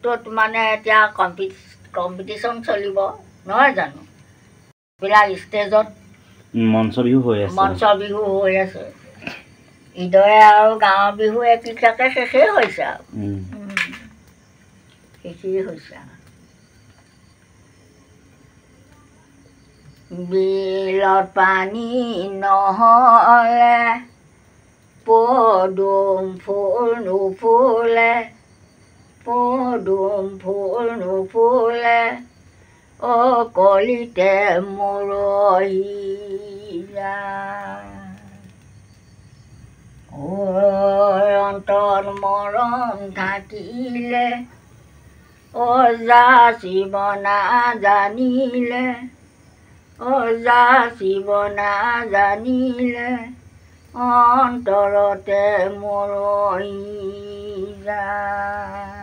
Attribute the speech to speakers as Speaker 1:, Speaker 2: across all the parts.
Speaker 1: তত মানে এতিয়া কম্পিটিশ্যন চলিব নহয় জানো বিলাক ষ্টেজত
Speaker 2: মঞ্চ বিহু হৈ আছে
Speaker 1: ইদৰে আৰু গাঁৱৰ বিহু একেইটাকে শেষেই হৈছে আৰু শেষেই হৈছে বিলত পানী নহ'লে পদুম ফুল নুফুলে পদুম ফুল নুফুলে কলিতে মৰহি যায় অন্তত মৰম থাকিলে যাচিব নাজানিলে যাচিব নাজানিলে অন্তৰতে মৰহি যায়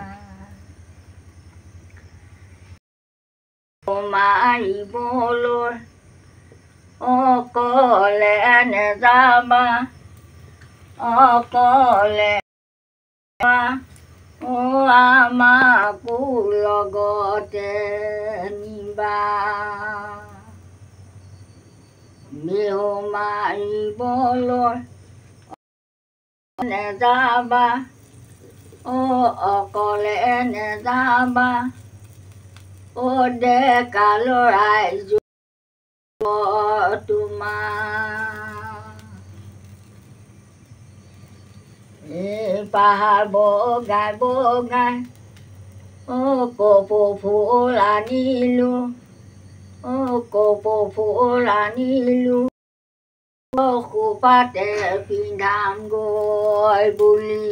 Speaker 1: মাৰিবলৈ অকলে নেযাবা অকলে আমাকো লগতে নিবা বিহু মাৰিবলৈ নেযাবা অকলে নেযাবা ডেকা ল'ৰাই তোমাৰ এই পাহাৰ বগাই বগাই কপৌ ফুল আনিলোঁ কপৌ ফুল আনিলোঁ খোপাতে পিন্ধামগৈ বুলি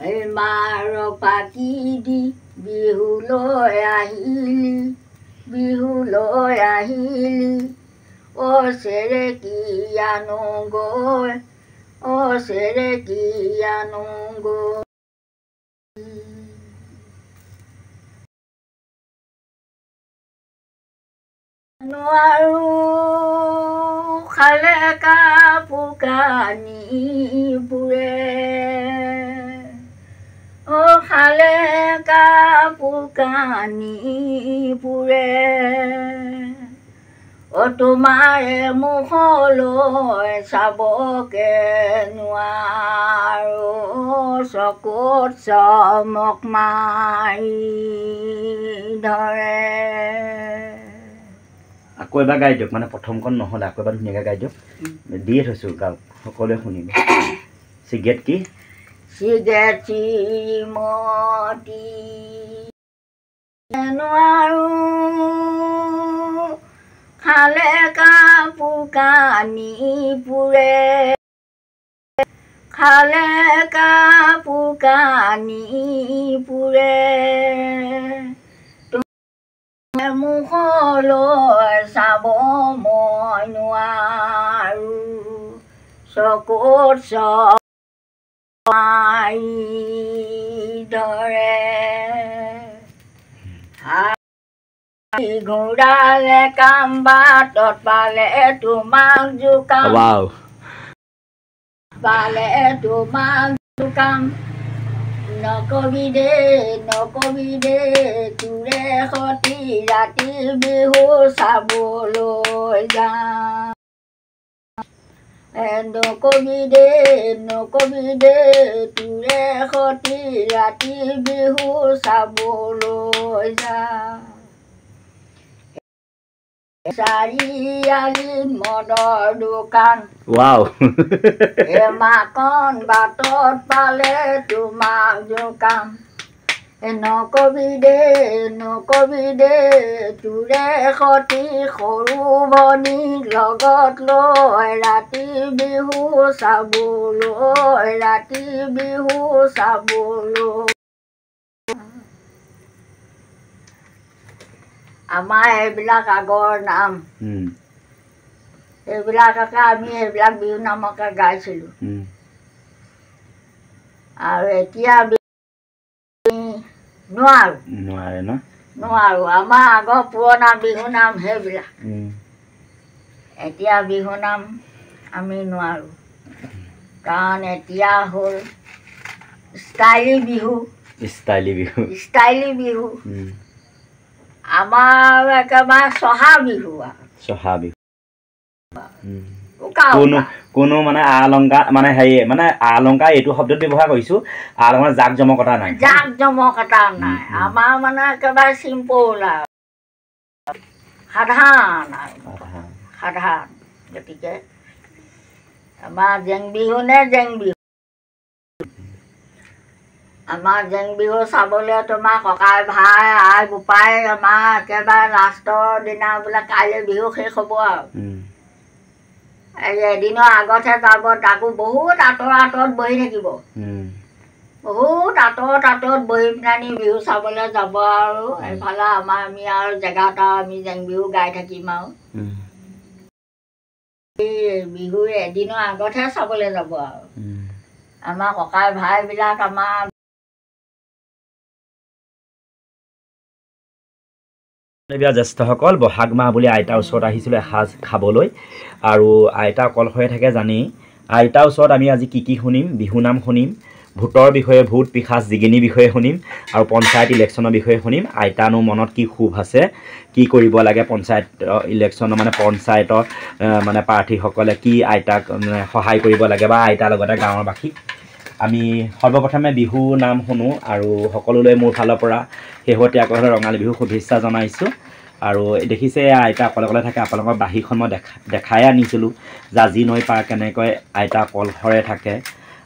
Speaker 1: এই মাৰ পাকি দি বিহুলৈ আহিলি চেৰেকী আনোগৈ চেৰেকী আনোগৈ নোৱাৰো খালে কাপোৰ কানিবোৰে খালে কাপোৰ কানিবোৰে তোমাৰে মুখলৈ চাবকে নোৱাৰো চকুত চমক মাৰি ধৰে
Speaker 2: আকৌ এবাৰ গাই দিয়ক মানে প্ৰথমখন নহ'লে আকৌ এবাৰ ধুনীয়াকৈ গাই দিয়ক দিয়ে থৈছোঁ গাওক সকলোৱে শুনিব চিগেট কি
Speaker 1: চিগেট চিমতি নোৱাৰো খালে কাপোৰ কানিবোৰে খালে কাপোৰ কানিবোৰে মুখলৈ চাব মই নোৱাৰো চকুত মাৰি ধৰে ঘূৰালে কাম বাটত পালে তোমাক জোকাম পালে তোমাক জোকাম নকবি দে তোৰে সতি ৰাতি বিহু চাবলৈ যাম নকবি দে তোৰে সতি ৰাতি বিহু চাবলৈ যাম চাৰিআলিত মদৰ দোকান মাকন বাটত পালে তোমাক জোকাম নকবি দে তোৰে সতি সৰু ভনী লগত লৈ ৰাতি বিহু চাবলৈ আমাৰ এইবিলাক আগৰ নাম এইবিলাককে আমি এইবিলাক বিহু নামকে গাইছিলোঁ আৰু এতিয়া নোৱাৰো আমাৰ আগৰ পুৰণা বিহু নাম সেইবিলাক এতিয়া বিহু নাম আমি নোৱাৰো কাৰণ এতিয়া হ'ল ষ্টাইলি বিহু আমাৰ একেবাৰে চহা বিহু
Speaker 2: কোনো মানে আলংকাৰ মানে হেৰি মানে আলংকাৰ এইটো শব্দত ব্যৱহাৰ কৰিছোঁ আলংকাৰ জাক জমকতা নাই
Speaker 1: আমাৰ মানে একেবাৰে চিম্পল আৰু সাধাৰণ গতিকে আমাৰ জেং বিহু আমাৰ জেং বিহু চাবলৈ তোমাৰ ককাই ভাই আই বোপাই আমাৰ একেবাৰে লাষ্টৰ দিনা বোলে কাইলৈ বিহু শেষ হ'ব আৰু এদিনৰ আগতহে যাব তাকো বহুত আঁতৰত বহি থাকিব বহুত আঁতৰত বহি পেলানি বিহু চাবলৈ যাব আৰু এইফালে আমি আৰু জেগাত আৰু আমি জেং বিহু গাই থাকিম আৰু বিহু এদিনৰ আগতহে চাবলৈ যাব আৰু আমাৰ ককাই ভাইবিলাক আমাৰ
Speaker 2: জ্যেষ্ঠসকল বহাগ মাহ বুলি আইতাৰ ওচৰত আহিছিলোঁ এসাঁজ খাবলৈ আৰু আইতা অকলশৰে থাকে জানেই আইতাৰ ওচৰত আমি আজি কি শুনিম বিহুনাম শুনিম ভোটৰ বিষয়ে ভোট পিশাচ জিগিনী বিষয়ে শুনিম আৰু পঞ্চায়ত ইলেকশ্যনৰ বিষয়ে শুনিম আইতানো মনত কি ক্ষোভ আছে কি কৰিব লাগে পঞ্চায়ত ইলেকশ্যনৰ মানে পঞ্চায়তৰ মানে প্ৰাৰ্থীসকলে কি আইতাক সহায় কৰিব লাগে বা আইতাৰ লগতে গাঁৱৰ বাসীক আমি সৰ্বপ্ৰথমে বিহু নাম শুনো আৰু সকলোলৈ মোৰ ফালৰ পৰা শেহতীয়াকৈ ৰঙালী বিহু শুভেচ্ছা জনাইছোঁ আৰু দেখিছে আইতা অকলে থাকে আপোনালোকৰ বাঁহীখন মই দেখাই আনিছিলোঁ জাজি নৈ পাৰ কেনেকৈ আইতা অকলশৰে থাকে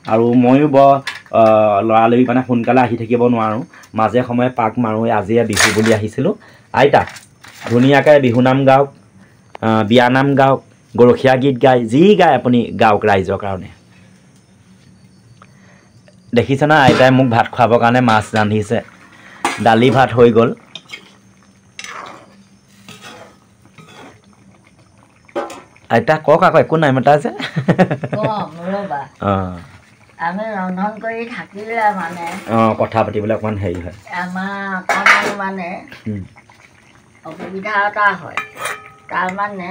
Speaker 2: আৰু ময়ো বৰ লৰালৰি মানে সোনকালে আহি থাকিব নোৱাৰোঁ মাজে সময়ে পাক মাৰোঁ আজিয়ে বিহু বুলি আহিছিলোঁ আইতা ধুনীয়াকৈ বিহুনাম গাওক বিয়ানাম গাওক গৰখীয়া গীত গায় যি গায় আপুনি গাওক ৰাইজৰ কাৰণে দেখিছে না আইতাই মোক ভাত খুৱাবৰ কাৰণে মাছ ৰান্ধিছে দালি ভাত হৈ গ'ল আইতা কওক আকৌ একো নাই মতা যে
Speaker 1: আমি ৰন্ধন কৰি থাকিলে মানে
Speaker 2: কথা পাতিবলৈ অকণমান হেৰি হয়
Speaker 1: আমাৰ অকণমান মানে অসুবিধা এটা হয় তাৰমানে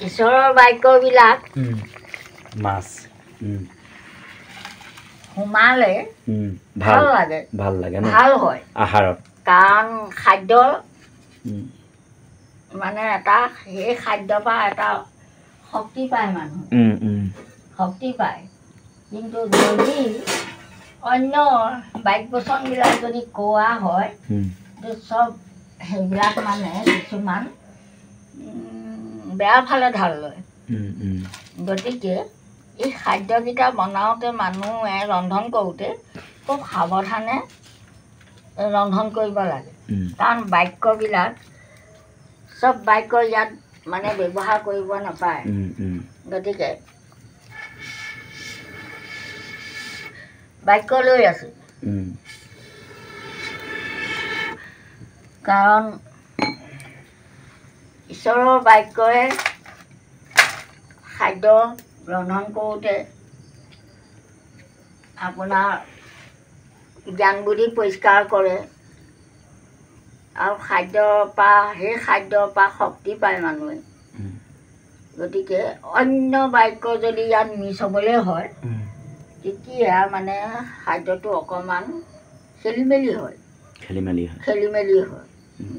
Speaker 1: ঈশ্বৰৰ বাক্যবিলাক
Speaker 2: মাছ
Speaker 1: সোমালে ভাল লাগে ভাল হয়
Speaker 2: আহাৰত
Speaker 1: কাৰণ খাদ্য মানে এটা সেই খাদ্যৰ পৰা এটা শক্তি পায় মানুহ শক্তি পায় কিন্তু যদি অন্য বাইক বচনবিলাক যদি কোৱা হয় চব সেইবিলাক মানে কিছুমান বেয়া ফালে ঢাল লয় গতিকে এই খাদ্যকেইটা বনাওঁতে মানুহে ৰন্ধন কৰোঁতে খুব সাৱধানে ৰন্ধন কৰিব লাগে কাৰণ বাক্যবিলাক চব বাক্য ইয়াত মানে ব্যৱহাৰ কৰিব নাপায় গতিকে বাক্য লৈ আছোঁ কাৰণ ঈশ্বৰৰ বাক্যই খাদ্য ৰন্ধন কৰোঁতে আপোনাৰ জ্ঞান বুদ্ধি পৰিষ্কাৰ কৰে আৰু খাদ্যৰ পৰা সেই খাদ্যৰ পৰা শক্তি পায় মানুহে গতিকে অন্য বাক্য যদি ইয়াত মিছ হ'বলৈ হয় তেতিয়া মানে খাদ্যটো অকণমান খেলি মেলি হয়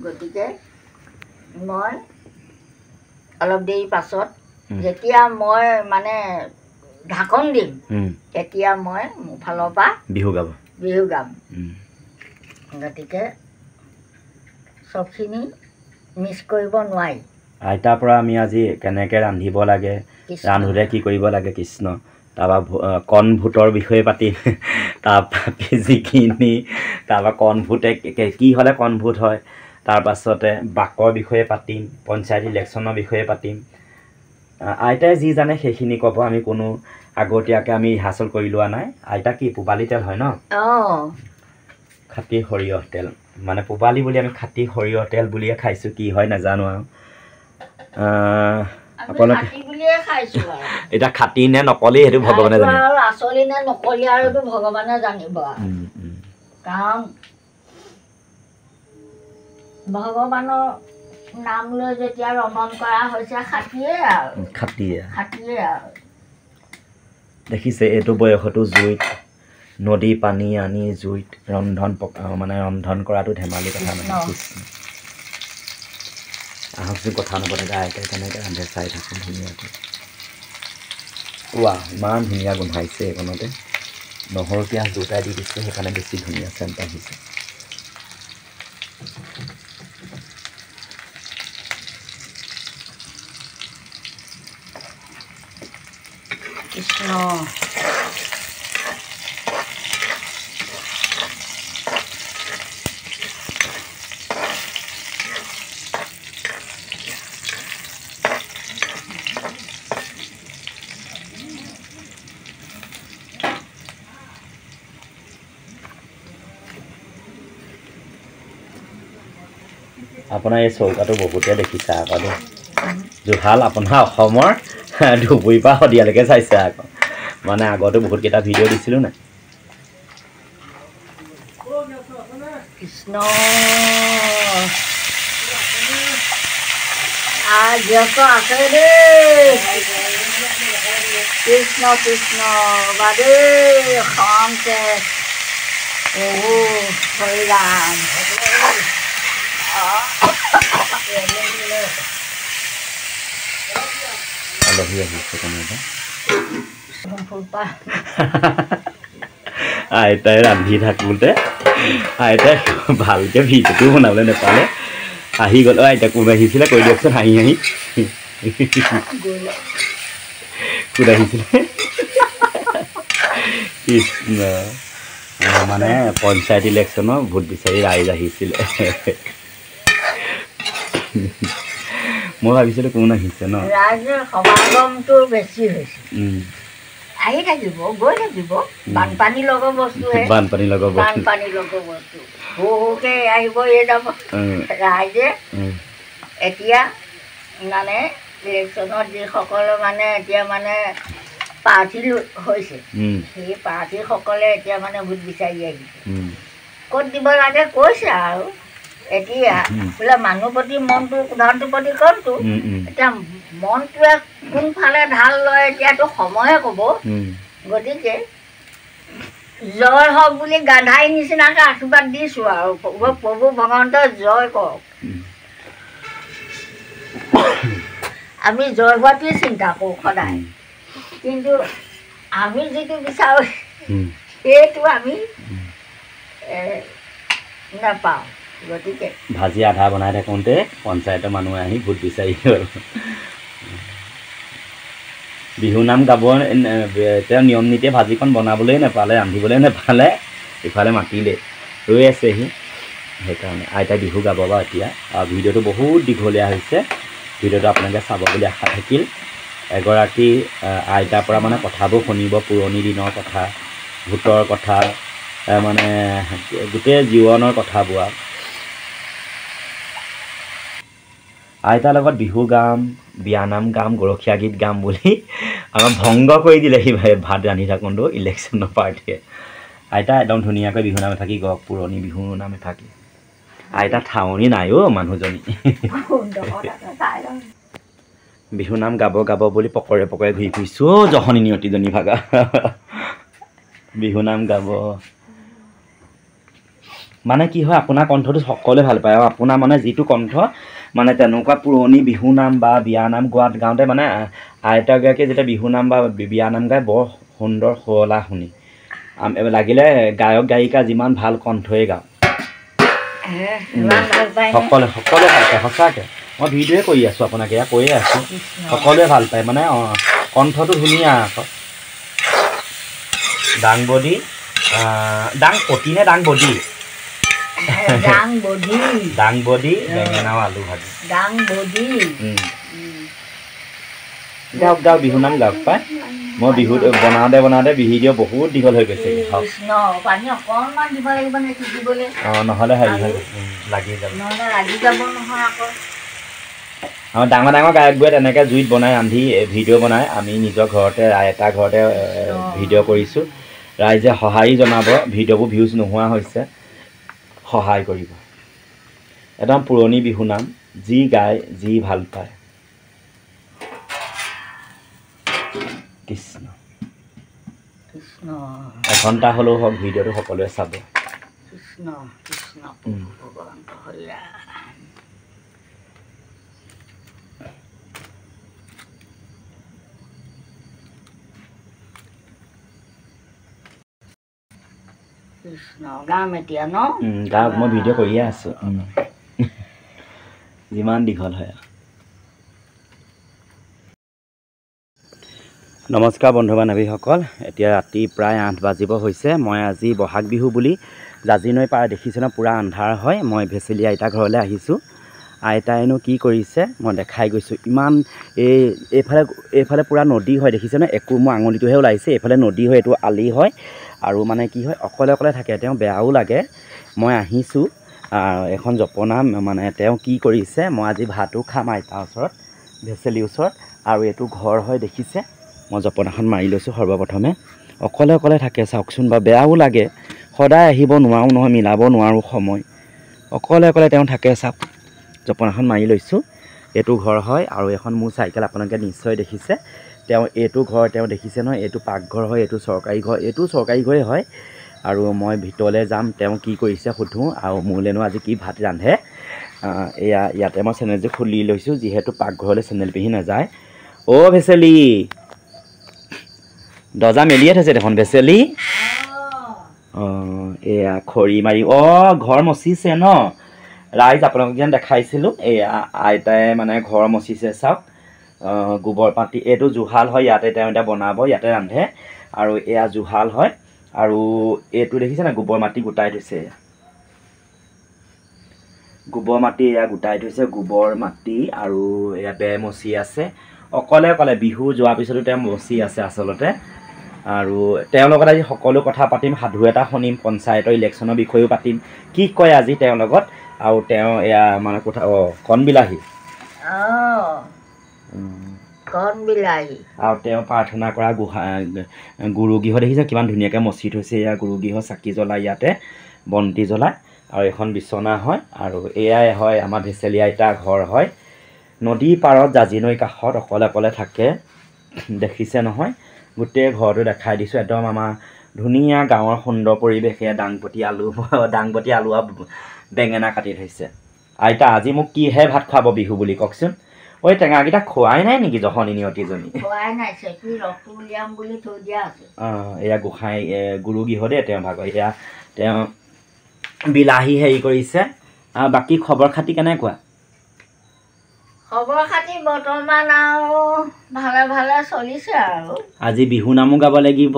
Speaker 1: গতিকে মই অলপ দেৰি পাছত যেতিয়া মই মানে ঢাকন দিম তেতিয়া মই মোৰ ফালৰ পৰা বিহু গাম গতিকে চবখিনি মিছ কৰিব নোৱাৰি
Speaker 2: আইতাৰ পৰা আমি আজি কেনেকৈ ৰান্ধিব লাগে ৰান্ধোতে কি কৰিব লাগে কৃষ্ণ তাৰপৰা কণ ভূতৰ বিষয়ে পাতিম তাৰপৰা যিখিনি তাৰপৰা কণ ভূতে কি হ'লে কণ ভূত হয় তাৰপাছতে বাকৰ বিষয়ে পাতিম পঞ্চায়ত ইলেকশ্যনৰ বিষয়ে পাতিম আইতাই যি জানে সেইখিনি ক'ব আমি কোনো আগতীয়াকৈ আমি ৰিহাৰ্চেল কৰি লোৱা নাই আইতা কি পূবালী তেল হয় ন খাটি সৰিয়হ তেল মানে পূবালী বুলি আমি খাটি সৰিয়হ তেল বুলিয়ে খাইছোঁ কি হয় নাজানো আৰু আপোনালোকে এতিয়া খাটি নে নকলি সেইটো ভগৱানে জানে
Speaker 1: আচলি নে নকলি আৰু ভগৱানে জানিব কাৰণ ভগৱানৰ নাম লৈ যেতিয়া ৰন্ধন কৰা হৈছে খাটিয়ে আৰু
Speaker 2: দেখিছে এইটো বয়সতো জুইত নদী পানী আনি জুইত মানে ৰন্ধন কৰাটো ধেমালি কথা নহয় কৃষ্ণ আহকচোন কথা নপতাকে আইতাই কেনেকৈ ৰান্ধে চাই থাকোঁ ধুনীয়াকৈ ইমান ধুনীয়া গোন্ধাইছে এইকণতে নহৰু পিঁয়াজ দুটাই দি দিছে সেইকাৰণে বেছি ধুনীয়া চেণ্ট আহিছে
Speaker 1: কৃষ্ণ
Speaker 2: আপোনাৰ এই চৌকাটো বহুতে দেখিছে আকৌ দেই জুহাল আপোনাৰ অসমৰ ধুবুৰীৰ পৰা শদিয়ালৈকে চাইছে আকৌ মানে আগতো বহুতকেইটা ভিডিঅ' দিছিলোঁ নাই
Speaker 1: কৃষ্ণ ব্যস্ত আছে দেই কৃষ্ণ কৃষ্ণ বাদে শান্তে প্ৰভু হৰি ৰাম
Speaker 2: আলহী আহিছে কেনেকৈ আইতাই ৰান্ধি থাকোঁতে আইতাই ভালকৈ ভিডিঅ'টো বনাবলৈ নাপালে আহি গ'ল আইতা কোন আহিছিলে কৈ দিয়কচোন হাঁহি হাঁহি কোন আহিছিলে কৃষ্ণ মানে পঞ্চায়ত ইলেকশ্যনৰ ভোট বিচাৰি ৰাইজ আহিছিলে মই ভাবিছিলোঁ কোন আহিছে ন
Speaker 1: ৰাইজৰ সমাগমটো বেছি হৈছে আহি থাকিব গৈ থাকিব বানপানী লগৰ বস্তুহে
Speaker 2: বানপানী লগৰ
Speaker 1: বস্তু বহুতে আহিব এই যাব ৰাইজে এতিয়া মানে ইলেকশ্যনত যিসকলে মানে এতিয়া মানে প্ৰাৰ্থী হৈছে সেই প্ৰাৰ্থীসকলে এতিয়া মানে ভোট বিচাৰি আহিছে ক'ত দিব লাগে কৈছে আৰু এতিয়া বোলে মানুহ প্ৰতি মনটো প্ৰধানটোৰ প্ৰতি কমটো এতিয়া মনটোৱে কোনফালে ঢাল লয় এতিয়াতো সময়ে ক'ব গতিকে জয় হওক বুলি গাধাই নিচিনাকৈ আশীৰ্বাদ দিছোঁ আৰু প্ৰভু ভগৱন্ত জয় কৰক আমি জয় হোৱাটোৱে চিন্তা কৰোঁ সদায় কিন্তু আমি যিটো বিচাৰোঁ সেইটো আমি নাপাওঁ গতিকে
Speaker 2: ভাজি আধা বনাই থাকোঁতে পঞ্চায়তৰ মানুহে আহি ভোট বিচাৰি গ'ল বিহু নাম গাব তেওঁ নিয়ম নীতিয়ে ভাজিখন বনাবলৈ নাপালে ৰান্ধিবলৈ নাপালে ইফালে মাতিলে ৰৈ আছেহি সেইকাৰণে আইতাই বিহু গাব বাৰু এতিয়া আৰু ভিডিঅ'টো বহুত দীঘলীয়া হৈছে ভিডিঅ'টো আপোনালোকে চাব বুলি আশা থাকিল এগৰাকী আইতাৰ পৰা মানে কথাবোৰ শুনিব পুৰণি দিনৰ কথা ভূতৰ কথা মানে গোটেই জীৱনৰ কথাবোৰ আইতাৰ লগত বিহু গাম বিয়ানাম গাম গৰখীয়া গীত গাম বুলি আমাক ভংগ কৰি দিলে সি ভাত ৰান্ধি থাকোঁতেও ইলেকশ্যনৰ পাৰ্টীয়ে আইতা একদম ধুনীয়াকৈ বিহু নাম এফাকি গওক পুৰণি বিহু নাম এফাকি আইতা ঠাৱনি নাই মানুহজনী বিহু নাম গাব বুলি পকৰে পকৰে ঘূৰি ফুৰিছোঁ জহনী নিয়তিজনী ভাগা বিহু নাম গাব মানে কি হয় আপোনাৰ কণ্ঠটো সকলোৱে ভাল পায় আৰু আপোনাৰ মানে যিটো কণ্ঠ মানে তেনেকুৱা পুৰণি বিহু নাম বা বিয়া নাম গাওঁতে মানে আইতাগৰাকীয়ে যেতিয়া বিহু নাম বা বিয়া নাম গায় বৰ সুন্দৰ শুৱলা শুনি লাগিলে গায়ক গায়িকা যিমান ভাল কণ্ঠই গাওঁ সকলোৱে ভাল পায় সঁচাকৈ মই ভিডিঅ'য়ে কৰি আছোঁ আপোনাক এয়া কৈয়ে আছোঁ সকলোৱে ভাল পায় মানে কণ্ঠটো ধুনীয়া আকৌ দাংবডি দাংপতি নে দাংবডি দাংবডি বেঙেনা আলু ভাজি গাওক বিহু নাম গাওক পাই মই বিহু বনাওঁতে ভিডিঅ' বহুত দীঘল হৈ গৈছে নহ'লে হেৰি হৈ লাগি যাব আমাৰ ডাঙৰ গায়কবোৰে তেনেকৈ জুইত বনাই ৰান্ধি ভিডিঅ' বনাই আমি নিজৰ ঘৰতে এটা ঘৰতে ভিডিঅ' কৰিছোঁ ৰাইজে সঁহাৰি জনাব ভিডিঅ'বোৰ ভিউজ নোহোৱা হৈছে সহায় কৰিব একদম পুৰণি বিহু নাম যি গায় যি ভাল পায় কৃষ্ণ
Speaker 1: কৃষ্ণ
Speaker 2: এঘণ্টা হ'লেও হওক ভিডিঅ'টো সকলোৱে চাব
Speaker 1: কৃষ্ণ কৃষ্ণ ভগৱন্ত হৰিয়া কৃষ্ণ গাম এতিয়া ন
Speaker 2: গাঁৱত মই ভিডিঅ' কৰিয়ে আছোঁ যিমান দীঘল হয় নমস্কাৰ বন্ধু বান্ধৱীসকল এতিয়া ৰাতি প্ৰায় 8 বাজিব হৈছে মই আজি বহাগ বিহু বুলি জাজি নৈ পাৰ দেখিছোঁ ন পূৰা আন্ধাৰ হয় মই ভেচেলি আইতা ঘৰলৈ আহিছোঁ আইতাইনো কি কৰিছে মই দেখাই গৈছোঁ ইমান এইফালে পূৰা নদী হয় দেখিছে ন একো মোৰ আঙুলিটোহে ওলাইছে এইফালে নদী হয় এইটো আলি হয় আৰু মানে কি হয় অকলে অকলে থাকে তেওঁ বেয়াও লাগে মই আহিছোঁ এখন জপনা মানে তেওঁ কি কৰিছে মই আজি ভাতো খাম আইতাৰ ওচৰত ভেচেলিৰ ওচৰত আৰু এইটো ঘৰ হয় দেখিছে মই জপনাখন মাৰি লৈছোঁ সৰ্বপ্ৰথমে অকলে অকলে থাকে চাওকচোন বা বেয়াও লাগে সদায় আহিব নোৱাৰোঁ নহয় মিলাব নোৱাৰোঁ সময় অকলে অকলে তেওঁ থাকে চাওক জপনাখন মাৰি লৈছোঁ এইটো ঘৰ হয় আৰু এখন মোৰ চাইকেল আপোনালোকে নিশ্চয় দেখিছে তেওঁ এইটো ঘৰ তেওঁ দেখিছে নহয় এইটো পাকঘৰ হয় এইটো চৰকাৰী ঘৰ এইটো চৰকাৰী ঘৰেই হয় আৰু মই ভিতৰলৈ যাম তেওঁ কি কৰিছে সুধোঁ আৰু মোলৈনো আজি কি ভাত ৰান্ধে ইয়াতে মই চেনেলযোৰ খুলি লৈছোঁ যিহেতু পাকঘৰলৈ চেনেল পিন্ধি নাযায় অ' ভেচেলি দৰ্জা মেলিয়ে থৈছে দেখোন ভেচেলি এয়া খৰি মাৰি ঘৰ মচিছে ন ৰাইজ আপোনালোক যেন দেখাইছিলোঁ এয়া আইতাই মানে ঘৰ মচিছে চাওক গোবৰ মাটি এইটো জুহাল হয় ইয়াতে তেওঁ এতিয়া বনাব ইয়াতে ৰান্ধে আৰু এয়া জুহাল হয় আৰু এইটো দেখিছে না গোবৰ মাটি গোটাই থৈছে গোবৰ মাটি এয়া গোটাই থৈছে গোবৰ মাটি আৰু এয়া বেৰ মচি আছে অকলে অকলে বিহু যোৱাৰ পিছতো তেওঁ মচি আছে আচলতে আৰু তেওঁৰ লগত আজি সকলো কথা পাতিম সাধু এটা শুনিম পঞ্চায়তৰ ইলেকশ্যনৰ বিষয়েও পাতিম কি কয় আজি তেওঁৰ লগত আৰু তেওঁ এয়া মানে কথা কণ বিলাহী আৰু তেওঁ প্ৰাৰ্থনা কৰা গুৰুগৃহ দেখিছে কিমান ধুনীয়াকৈ মচি থৈছে এয়া গুৰুগৃহ চাকি জ্বলাই ইয়াতে বন্তি জ্বলাই আৰু এখন বিচনা হয় আৰু এয়াই হয় আমাৰ ভেচেলি আইতা ঘৰ হয় নদীৰ পাৰত জাজি নৈ কাষত অকলে অকলে থাকে দেখিছে নহয় গোটেই ঘৰটো দেখাই দিছোঁ একদম আমাৰ ধুনীয়া গাঁৱৰ সুন্দৰ পৰিৱেশ এয়া দাংবটি আলু আৰু বেঙেনা কাটি থৈছে আইতা আজি মোক কিহে ভাত খুৱাব বিহু বুলি কওকচোন ঐ টেঙাকেইটা খোৱাই নাই নেকি জহনী নিয়তিজনী এয়া গোসাঁই গুৰুগৃহ দেই তেওঁ ভাগৰ এয়া তেওঁ বিলাহী হেৰি কৰিছে বাকী খবৰ খাতি কেনেকুৱা
Speaker 1: খবৰ খাতি বৰ্তমান আৰু ভালে ভালে চলিছে আৰু
Speaker 2: আজি বিহু নামো গাব লাগিব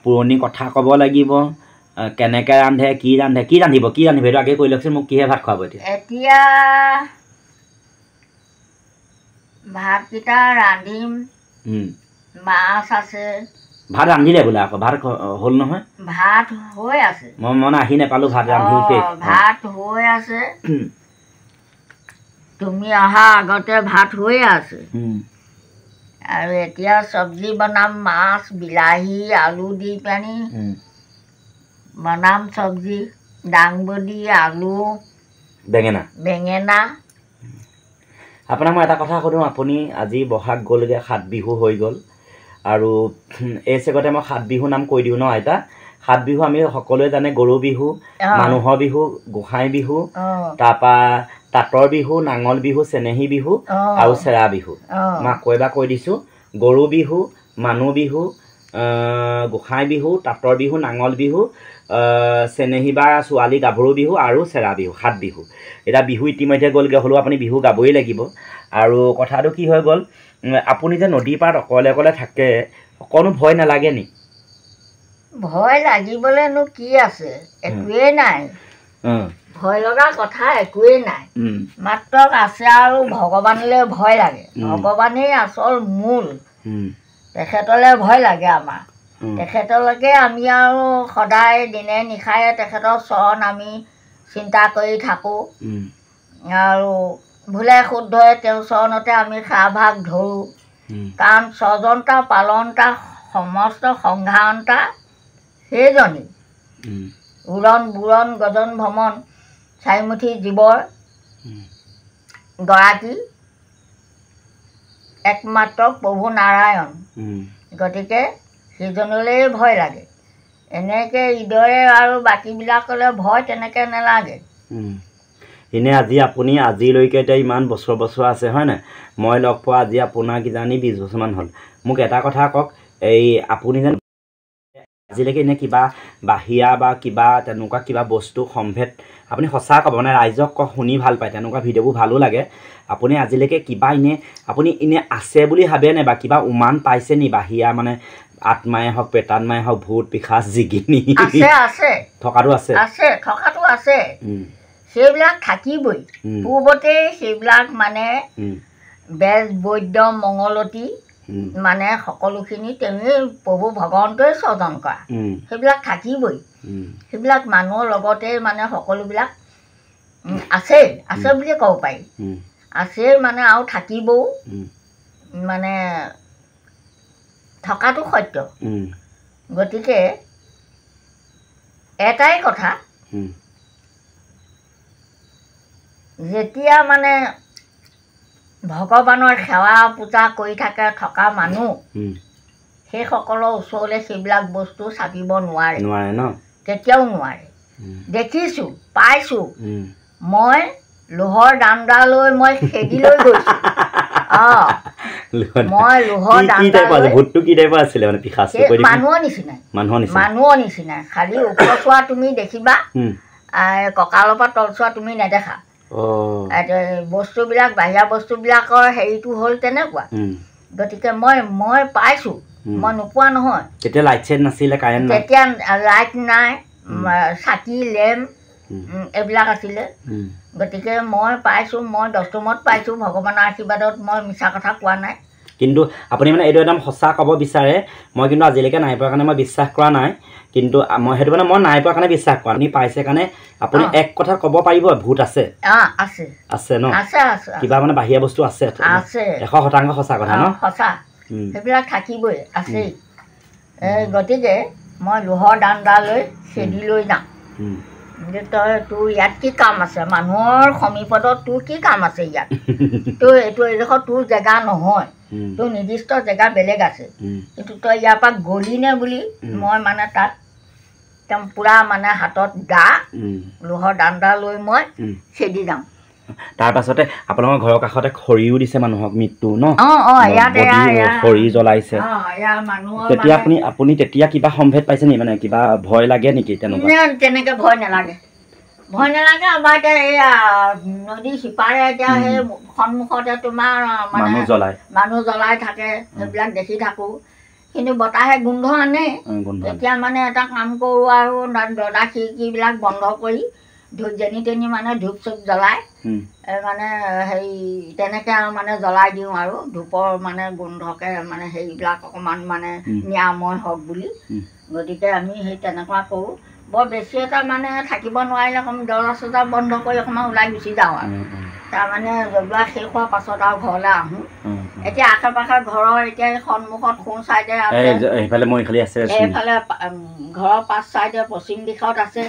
Speaker 2: পুৰণি কথা ক'ব লাগিব কেনেকৈ ৰান্ধে কি ৰান্ধিব এইটো আগে কৈ লওকচোন মোক কিহে ভাত খুৱাব
Speaker 1: এতিয়া ভাতকেইটা ৰান্ধিম মাছ আছে
Speaker 2: ভাত ৰান্ধিলে বোলে আকৌ ভাত হ'ল নহয়
Speaker 1: ভাত হৈ আছে
Speaker 2: মই মানে আহি নাপালোঁ ভাত ৰান্ধি
Speaker 1: ভাত হৈ আছে তুমি অহা আগতে ভাত হৈ আছে আৰু এতিয়া চব্জি বনাম মাছ বিলাহী আলু দি পানি বনাম চব্জি দাংবডি আলু বেঙেনা
Speaker 2: আপোনাক মই এটা কথা সুধোঁ আপুনি আজি বহাগ গ'লগৈ 7 বিহু হৈ গ'ল আৰু এই চেগতে মই 7 বিহু নাম কৈ দিওঁ ন আইতা 7 বিহু আমি সকলোৱে জানে গৰু বিহু মানুহৰ বিহু গোসাঁই বিহু তাৰপৰা তাঁতৰ বিহু নাঙল বিহু চেনেহী বিহু আৰু চেৰা বিহু মই আকৌ এবাৰ কৈ দিছোঁ গৰু বিহু মানুহ বিহু গোসাঁই বিহু তাঁতৰ বিহু নাঙল বিহু চেনেহী বা ছোৱালী গাভৰু বিহু আৰু চেৰা বিহু 7 বিহু এতিয়া বিহু ইতিমধ্যে গ'লগৈ হ'লেও আপুনি বিহু গাবই লাগিব আৰু কথাটো কি হৈ গ'ল আপুনি যে নদীৰ পাৰত অকলে অকলে থাকে অকণো ভয় নালাগে নি
Speaker 1: ভয় লাগিবলৈনো কি আছে একোৱেই নাই ভয় লগা কথা একোৱেই নাই মাত্ৰ আছে আৰু ভগৱানলৈ ভয় লাগে ভগৱানেই আচল মূল তেখেতলৈ ভয় লাগে আমাৰ তেখেতলৈকে আমি আৰু সদায় দিনে নিশায়ে তেখেতৰ চৰণ আমি চিন্তা কৰি থাকোঁ আৰু ভুলে শুদ্ধই তেওঁৰ চৰণতে আমি সেৱাভাগ ধৰোঁ কাৰণ স্বজনতা পালনতা সমস্ত সংঘাৰণতা সেইজনী উৰণ বুৰণ গজন ভ্ৰমণ চাৰিমুঠি জীৱৰ গৰাকী একমাত্ৰ প্ৰভু নাৰায়ণ গতিকে সেইজনলৈ ভয় লাগে এনেকৈ ইদৰে আৰু বাকীবিলাকলৈ ভয় তেনেকৈ নালাগে
Speaker 2: এনে আজি আপুনি আজিলৈকে এতিয়া ইমান বছৰ আছে হয় নাই মই লগ পোৱা আজি আপোনাৰ কিজানি 20 বছৰমান হ'ল মোক এটা কথা কওক এই আপুনি যেন আজিলৈকে এনে কিবা বাহিৰা বা কিবা তেনেকুৱা কিবা বস্তু সম্ভেদ আপুনি সঁচা ক'ব মানে ৰাইজক শুনি ভাল পায় তেনেকুৱা ভিডিঅ'বোৰ ভালো লাগে আপুনি আজিলৈকে কিবা আপুনি এনে আছে বুলি ভাবে নে বা কিবা উমান পাইছে নি বাহিৰা মানে আত্মাই হওক প্ৰেতাত্মাই হওক ভূত পিশাচ জিগিনী
Speaker 1: আছে
Speaker 2: থকাটো
Speaker 1: আছে সেইবিলাক থাকিবই পূৰ্বতে সেইবিলাক মানে বেজ বৈদ্য মংগলতী মানে সকলোখিনি তেনে প্ৰভু ভগৱন্তই স্বজন কৰা সেইবিলাক থাকিবই সেইবিলাক মানুহৰ লগতে মানে সকলোবিলাক আছে বুলিয়ে ক'ব পাৰি আছে মানে আৰু থাকিবও মানে থকাটো সত্য গতিকে এটাই কথা যেতিয়া মানে ভগৱানৰ সেৱা পূজা কৰি থকা মানুহ সেইসকলৰ ওচৰলৈ সেইবিলাক বস্তু চাপিব নোৱাৰে
Speaker 2: ন
Speaker 1: কেতিয়াও নোৱাৰে দেখিছোঁ পাইছোঁ মই লোহৰ দাণ্ডা লৈ মই খেদি লৈ গৈছোঁ মই লোহৰ দাণ্ডা
Speaker 2: ভূতটো কি টাইপৰ আছিলে মানে পিশাচটো কৈ দিবি
Speaker 1: মানুহৰ নিচিনাই খালি ওপৰ চোৱা তুমি দেখিবা কঁকালৰ পৰা তল চোৱা তুমি নেদেখা বস্তুবিলাক বাহিৰা বস্তুবিলাকৰ হেৰিটো হ'ল তেনেকুৱা গতিকে মই পাইছোঁ মই নোপোৱা নহয়
Speaker 2: তেতিয়া লাইট চাইট নাছিলে কাৰেণ্ট
Speaker 1: তেতিয়া লাইট নাই চাকি লেম্প এইবিলাক আছিলে গতিকে মই পাইছোঁ মই দস্তমত পাইছোঁ ভগৱানৰ আশীৰ্বাদত মই মিছা কথা কোৱা নাই
Speaker 2: কিন্তু আপুনি মানে এইটো একদম সঁচা ক'ব বিচাৰে মই কিন্তু আজিলৈকে নাই পোৱাৰ কাৰণে মই বিশ্বাস কৰা নাই কিন্তু মই সেইটো মানে মই নাই পোৱাৰ কাৰণে বিশ্বাস কৰা আপুনি পাইছে কাৰণে আপুনি এক কথা ক'ব পাৰিব ভূত আছে আছে ন কিবা মানে বাহিৰা বস্তু আছে 100% সঁচা কথা ন
Speaker 1: সঁচা সেইবিলাক থাকিবই আছেই গতিকে মই লোহৰ দাণ্ডা লৈ খেদি লৈ যাওঁ তই তোৰ ইয়াত কি কাম আছে মানুহৰ সমীপদত তোৰ কি কাম আছে ইয়াত তই এইটো এডোখৰ তোৰ জেগা নহয় তোৰ নিৰ্দিষ্ট জেগা বেলেগ আছে কিন্তু তই ইয়াৰ পৰা গলি নে বুলি মই মানে তাত একদম পূৰা মানে হাতত দা লোহৰ দাণ্ডা লৈ মই খেদি যাওঁ
Speaker 2: তাৰ পাছতে আপোনালোকৰ ঘৰৰ কাষতে খৰিও দিছে মানুহক মৃত্যু ন খৰি জ্বলাইছে তেতিয়া আপুনি তেতিয়া কিবা সম্ভেদ পাইছে নি মানে কিবা ভয় লাগে নেকি
Speaker 1: তেনেকৈ ভয় নালাগে আমাৰ এতিয়া এয়া নদীৰ সিপাৰে এতিয়া সেই সন্মুখতে তোমাৰ মানুহ জ্বলাই থাকে সেইবিলাক দেখি থাকোঁ কিন্তু বতাহে গোন্ধ আনে এতিয়া মানে এটা কাম কৰোঁ আৰু দৰ্জা খিৰিকীবিলাক বন্ধ কৰি যেনি তেনি মানে ধূপ চুপ জ্বলাই মানে হেৰি তেনেকৈ আৰু মানে জ্বলাই দিওঁ আৰু ধূপৰ মানে গোন্ধকে মানে হেৰিবিলাক অকণমান মানে নিৰাময় হওক বুলি গতিকে আমি সেই তেনেকুৱা কৰোঁ বৰ বেছি এটা মানে থাকিব নোৱাৰিলে অকণমান দৰ্জা চৰ্জা বন্ধ কৰি অকণমান ওলাই গুচি যাওঁ আৰু তাৰমানে জ্বলোৱা শেষ হোৱাৰ পাছত আৰু ঘৰলৈ আহোঁ এতিয়া আশে পাশে ঘৰৰ এতিয়া সন্মুখত সোঁ চাইডে আছে এইফালে ঘৰৰ পাঁচ চাইডে পশ্চিম দিশত আছে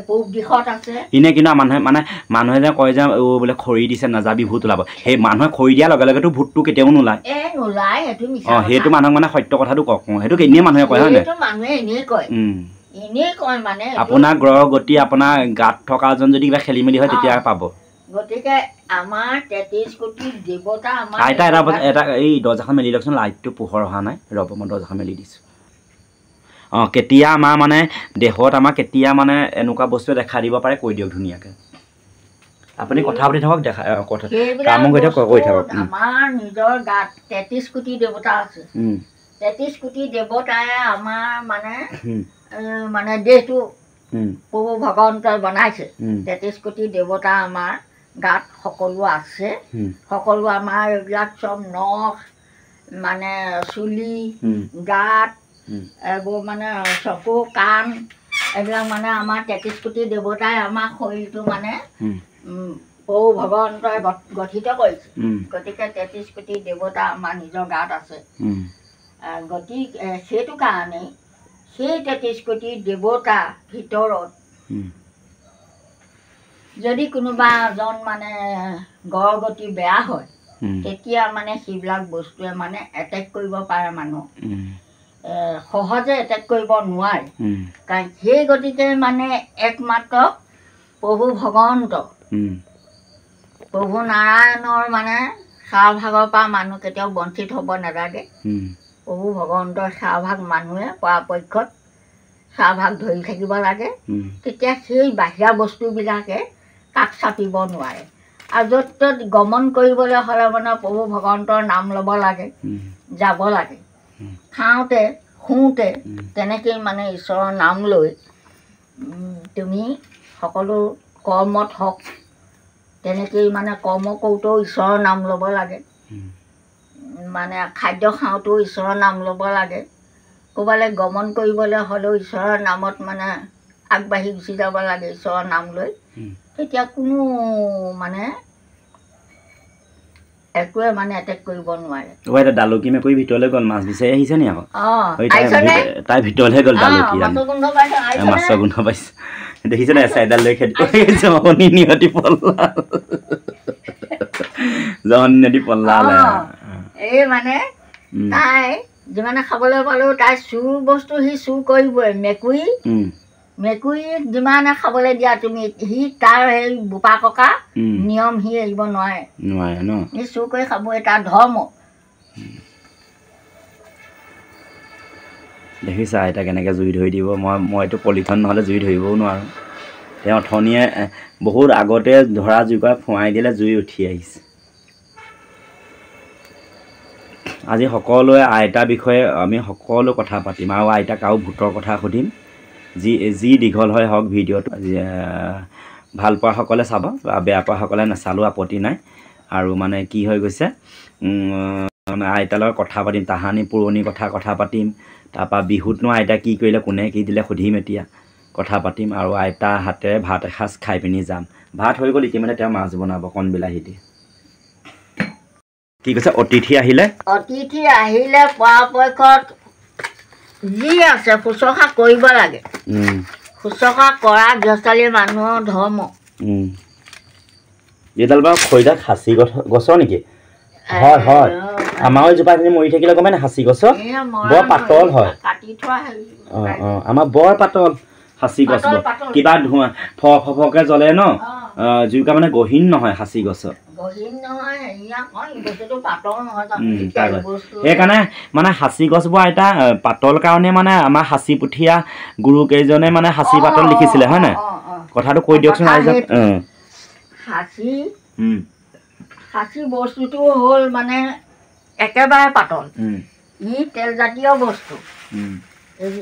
Speaker 1: পূব দিশত আছে
Speaker 2: এনে কিন্তু মানুহে যে কয় যে বোলে খৰি দিছে নাযাবি ভূত ওলাব সেই মানুহে খৰি দিয়াৰ লগে লগেতো ভূতটো কেতিয়াও নোলায় সেইটো মানুহক মানে সত্য কথাটো কওক সেইটো এনেই মানুহে কয় হয়
Speaker 1: নাই
Speaker 2: আপোনাৰ গ্ৰহ গতি আপোনাৰ গাত থকাজন যদি কিবা খেলি মেলি হয় তেতিয়া পাব
Speaker 1: গতিকে আমাৰ 33 কোটি দেৱতা
Speaker 2: আইতা এটা এই দৰ্জাখন মেলি দিয়কচোন লাইটটো পোহৰ অহা নাই ৰ'ব মই দৰ্জাখন মেলি দিছোঁ কেতিয়া আমাৰ মানে দেহত আমাৰ কেতিয়া মানে এনেকুৱা বস্তুৱে দেখা দিব পাৰে কৈ দিয়ক ধুনীয়াকৈ আপুনি কথা পাতি থাকক কাম কৈ থাকক
Speaker 1: আমাৰ নিজৰ গাত 33 কোটি দেৱতা আছে 33 কোটি দেৱতাই আমাৰ মানে দেহটো প্ৰভু ভগৱন্তই বনাইছে 33 কোটি দেৱতা আমাৰ গাত সকলো আছে সকলো আমাৰ এইবিলাক চব নখ মানে চুলি গাত এইবোৰ মানে চকু কাণ এইবিলাক মানে আমাৰ 33 কোটি দেৱতাই আমাৰ শৰীৰটো মানে প্ৰভু ভগৱন্তই গঠিত কৰিছে গতিকে 33 কোটি দেৱতা আমাৰ নিজৰ গাত আছে গতিকে সেইটো কাৰণেই সেই 33 কোটি দেৱতা ভিতৰত যদি কোনোবা এজন মানে গড় গতি বেয়া হয় তেতিয়া মানে সেইবিলাক বস্তুৱে মানে এটেক কৰিব পাৰে মানুহক সহজে এটেক কৰিব নোৱাৰে কাৰণ সেই গতিকে মানে একমাত্ৰ প্ৰভু ভগৱন্ত প্ৰভু নাৰায়ণৰ মানে চাহভাগৰ পৰা মানুহ কেতিয়াও বঞ্চিত হ'ব নালাগে প্ৰভু ভগৱন্তৰ চাহভাগ মানুহে পৰাপক্ষত চাহভাগ ধৰি থাকিব লাগে তেতিয়া সেই বাহিৰা বস্তুবিলাকে কাষ চাপিব নোৱাৰে আৰু য'ত ত'ত গমন কৰিবলৈ হ'লে মানে প্ৰভু ভগৱন্তৰ নাম ল'ব লাগে যাব লাগে খাওঁতে শুওঁতে তেনেকেই মানে ঈশ্বৰৰ নাম লৈ তুমি সকলো কৰ্মত হওক তেনেকেই মানে কৰ্ম কৰোঁতেও ঈশ্বৰৰ নাম ল'ব লাগে মানে খাদ্য খাওঁতেও ঈশ্বৰৰ নাম ল'ব লাগে ক'ৰবালৈ গমন কৰিবলৈ হ'লেও ঈশ্বৰৰ নামত মানে আগবাঢ়ি গুচি যাব লাগে ঈশ্বৰৰ নাম লৈ তেতিয়া কোনো মানে একোৱে মানে এটেক কৰিব নোৱাৰে
Speaker 2: এতিয়া দালুকি মেকুৰী ভিতৰলৈ গ'ল মাছ বিচাৰি আহিছে নি আকৌ তাই ভিতৰলৈ গ'ল দালুকি মাছৰ গোন্ধ পাইছে দেখিছে নাই চাইডাল লৈ খেদি জহনী নিহতি পল্লা জহনী নদী পল্লা
Speaker 1: এই মানে তাই যিমানে খাবলৈ পালেও তাই চুৰ বস্তু সি চুৰ কৰিবই মেকুৰীক যিমানে খাবলৈ দিয়া তুমি সি তাৰ সেই বোপা ককা নিয়ম সি এৰিব নোৱাৰে
Speaker 2: ন
Speaker 1: সি চুৰ কৰি খাবই তাৰ ধৰ্ম
Speaker 2: দেখিছা আইতা কেনেকৈ জুই ধৰি দিব মইতো পলিথন নহ'লে জুই ধৰিবও নোৱাৰোঁ তেওঁ অথনিয়ে বহুত আগতে ধৰা জুইকুৰা ফুৱাই দিলে জুই উঠি আহিছে আজি সকলোৱে আইতাৰ বিষয়ে আমি সকলো কথা পাতিম আৰু আইতাক আৰু ভূতৰ কথা সুধিম যি দীঘল হয় হওক ভিডিঅ'টো ভাল পোৱাসকলে চাব বেয়া পোৱাসকলে নাচালেও আপত্তি নাই আৰু মানে কি হৈ গৈছে মানে আইতাৰ লগত কথা পাতিম তাহানি পুৰণি কথা পাতিম তাৰপৰা বিহুতনো আইতা কি কৰিলে কোনে কি দিলে সুধিম এতিয়া কথা পাতিম আৰু আইতা হাতেৰে ভাত এসাঁজ খাই পিনি যাম ভাত হৈ গ'ল ইতিমধ্যে তেওঁ মাছ বনাব কণ বিলাহী দি কি কৈছে অতিথি আহিলে
Speaker 1: পৰাপক্ষত যি আছে শুশ্ৰূষা কৰিব লাগে শুশ্ৰূষা কৰা গৃহস্থালী মানুহৰ ধৰ্ম
Speaker 2: এইডাল বাৰু খৰিডাল সাঁচি গছৰ নেকি হয় হয় আমাৰো জোপাখিনি মৰি থাকিলে গমে নাই সাঁচি গছৰ বৰ পাতল হয় আমাৰ বৰ পাতল সাঁচি গছ কিবা ধোঁৱা ফকে জ্বলে ন জুইকা মানে গহীন নহয় সাঁচি গছৰ সেইকাৰণে মানে সাঁচি গছবোৰ আইতা পাতল কাৰণে মানে আমাৰ সাঁচি পুথিয়া গুৰুকেইজনে মানে সাঁচি পাতল লিখিছিলে হয় নাই কথাটো কৈ দিয়কচোন
Speaker 1: সাঁচি বস্তুটো হ'ল মানে একেবাৰে পাতল ই তেলজাতীয় বস্তু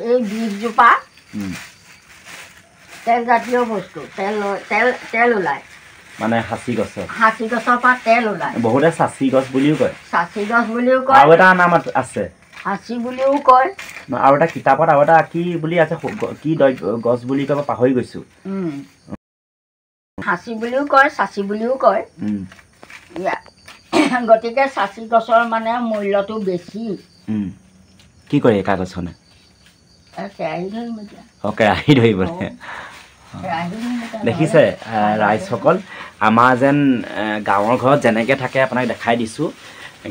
Speaker 1: এই বীজজোপা তেলজাতীয় বস্তু তেল ওলায় মানে সাঁচি গছৰ পৰা তেল ওলায়
Speaker 2: বহুতে চাচি গছ বুলিও কয়
Speaker 1: আৰু
Speaker 2: এটা নাম আছে
Speaker 1: সাঁচি বুলিও কয়
Speaker 2: আৰু এটা কিতাপত আৰু এটা কি বুলি আছে কি গছ বুলি কয় পাহৰি গৈছো
Speaker 1: সাঁচি বুলিও কয় চাচি বুলিও কয় গতিকে চাচি গছৰ মানে মূল্যটো বেছি
Speaker 2: কি কৰে এই কাগজখনে কেৰাহী ধৰিবলৈ দেখিছে ৰাইজসকল আমাৰ যেন গাঁৱৰ ঘৰত যেনেকৈ থাকে আপোনাক দেখাই দিছোঁ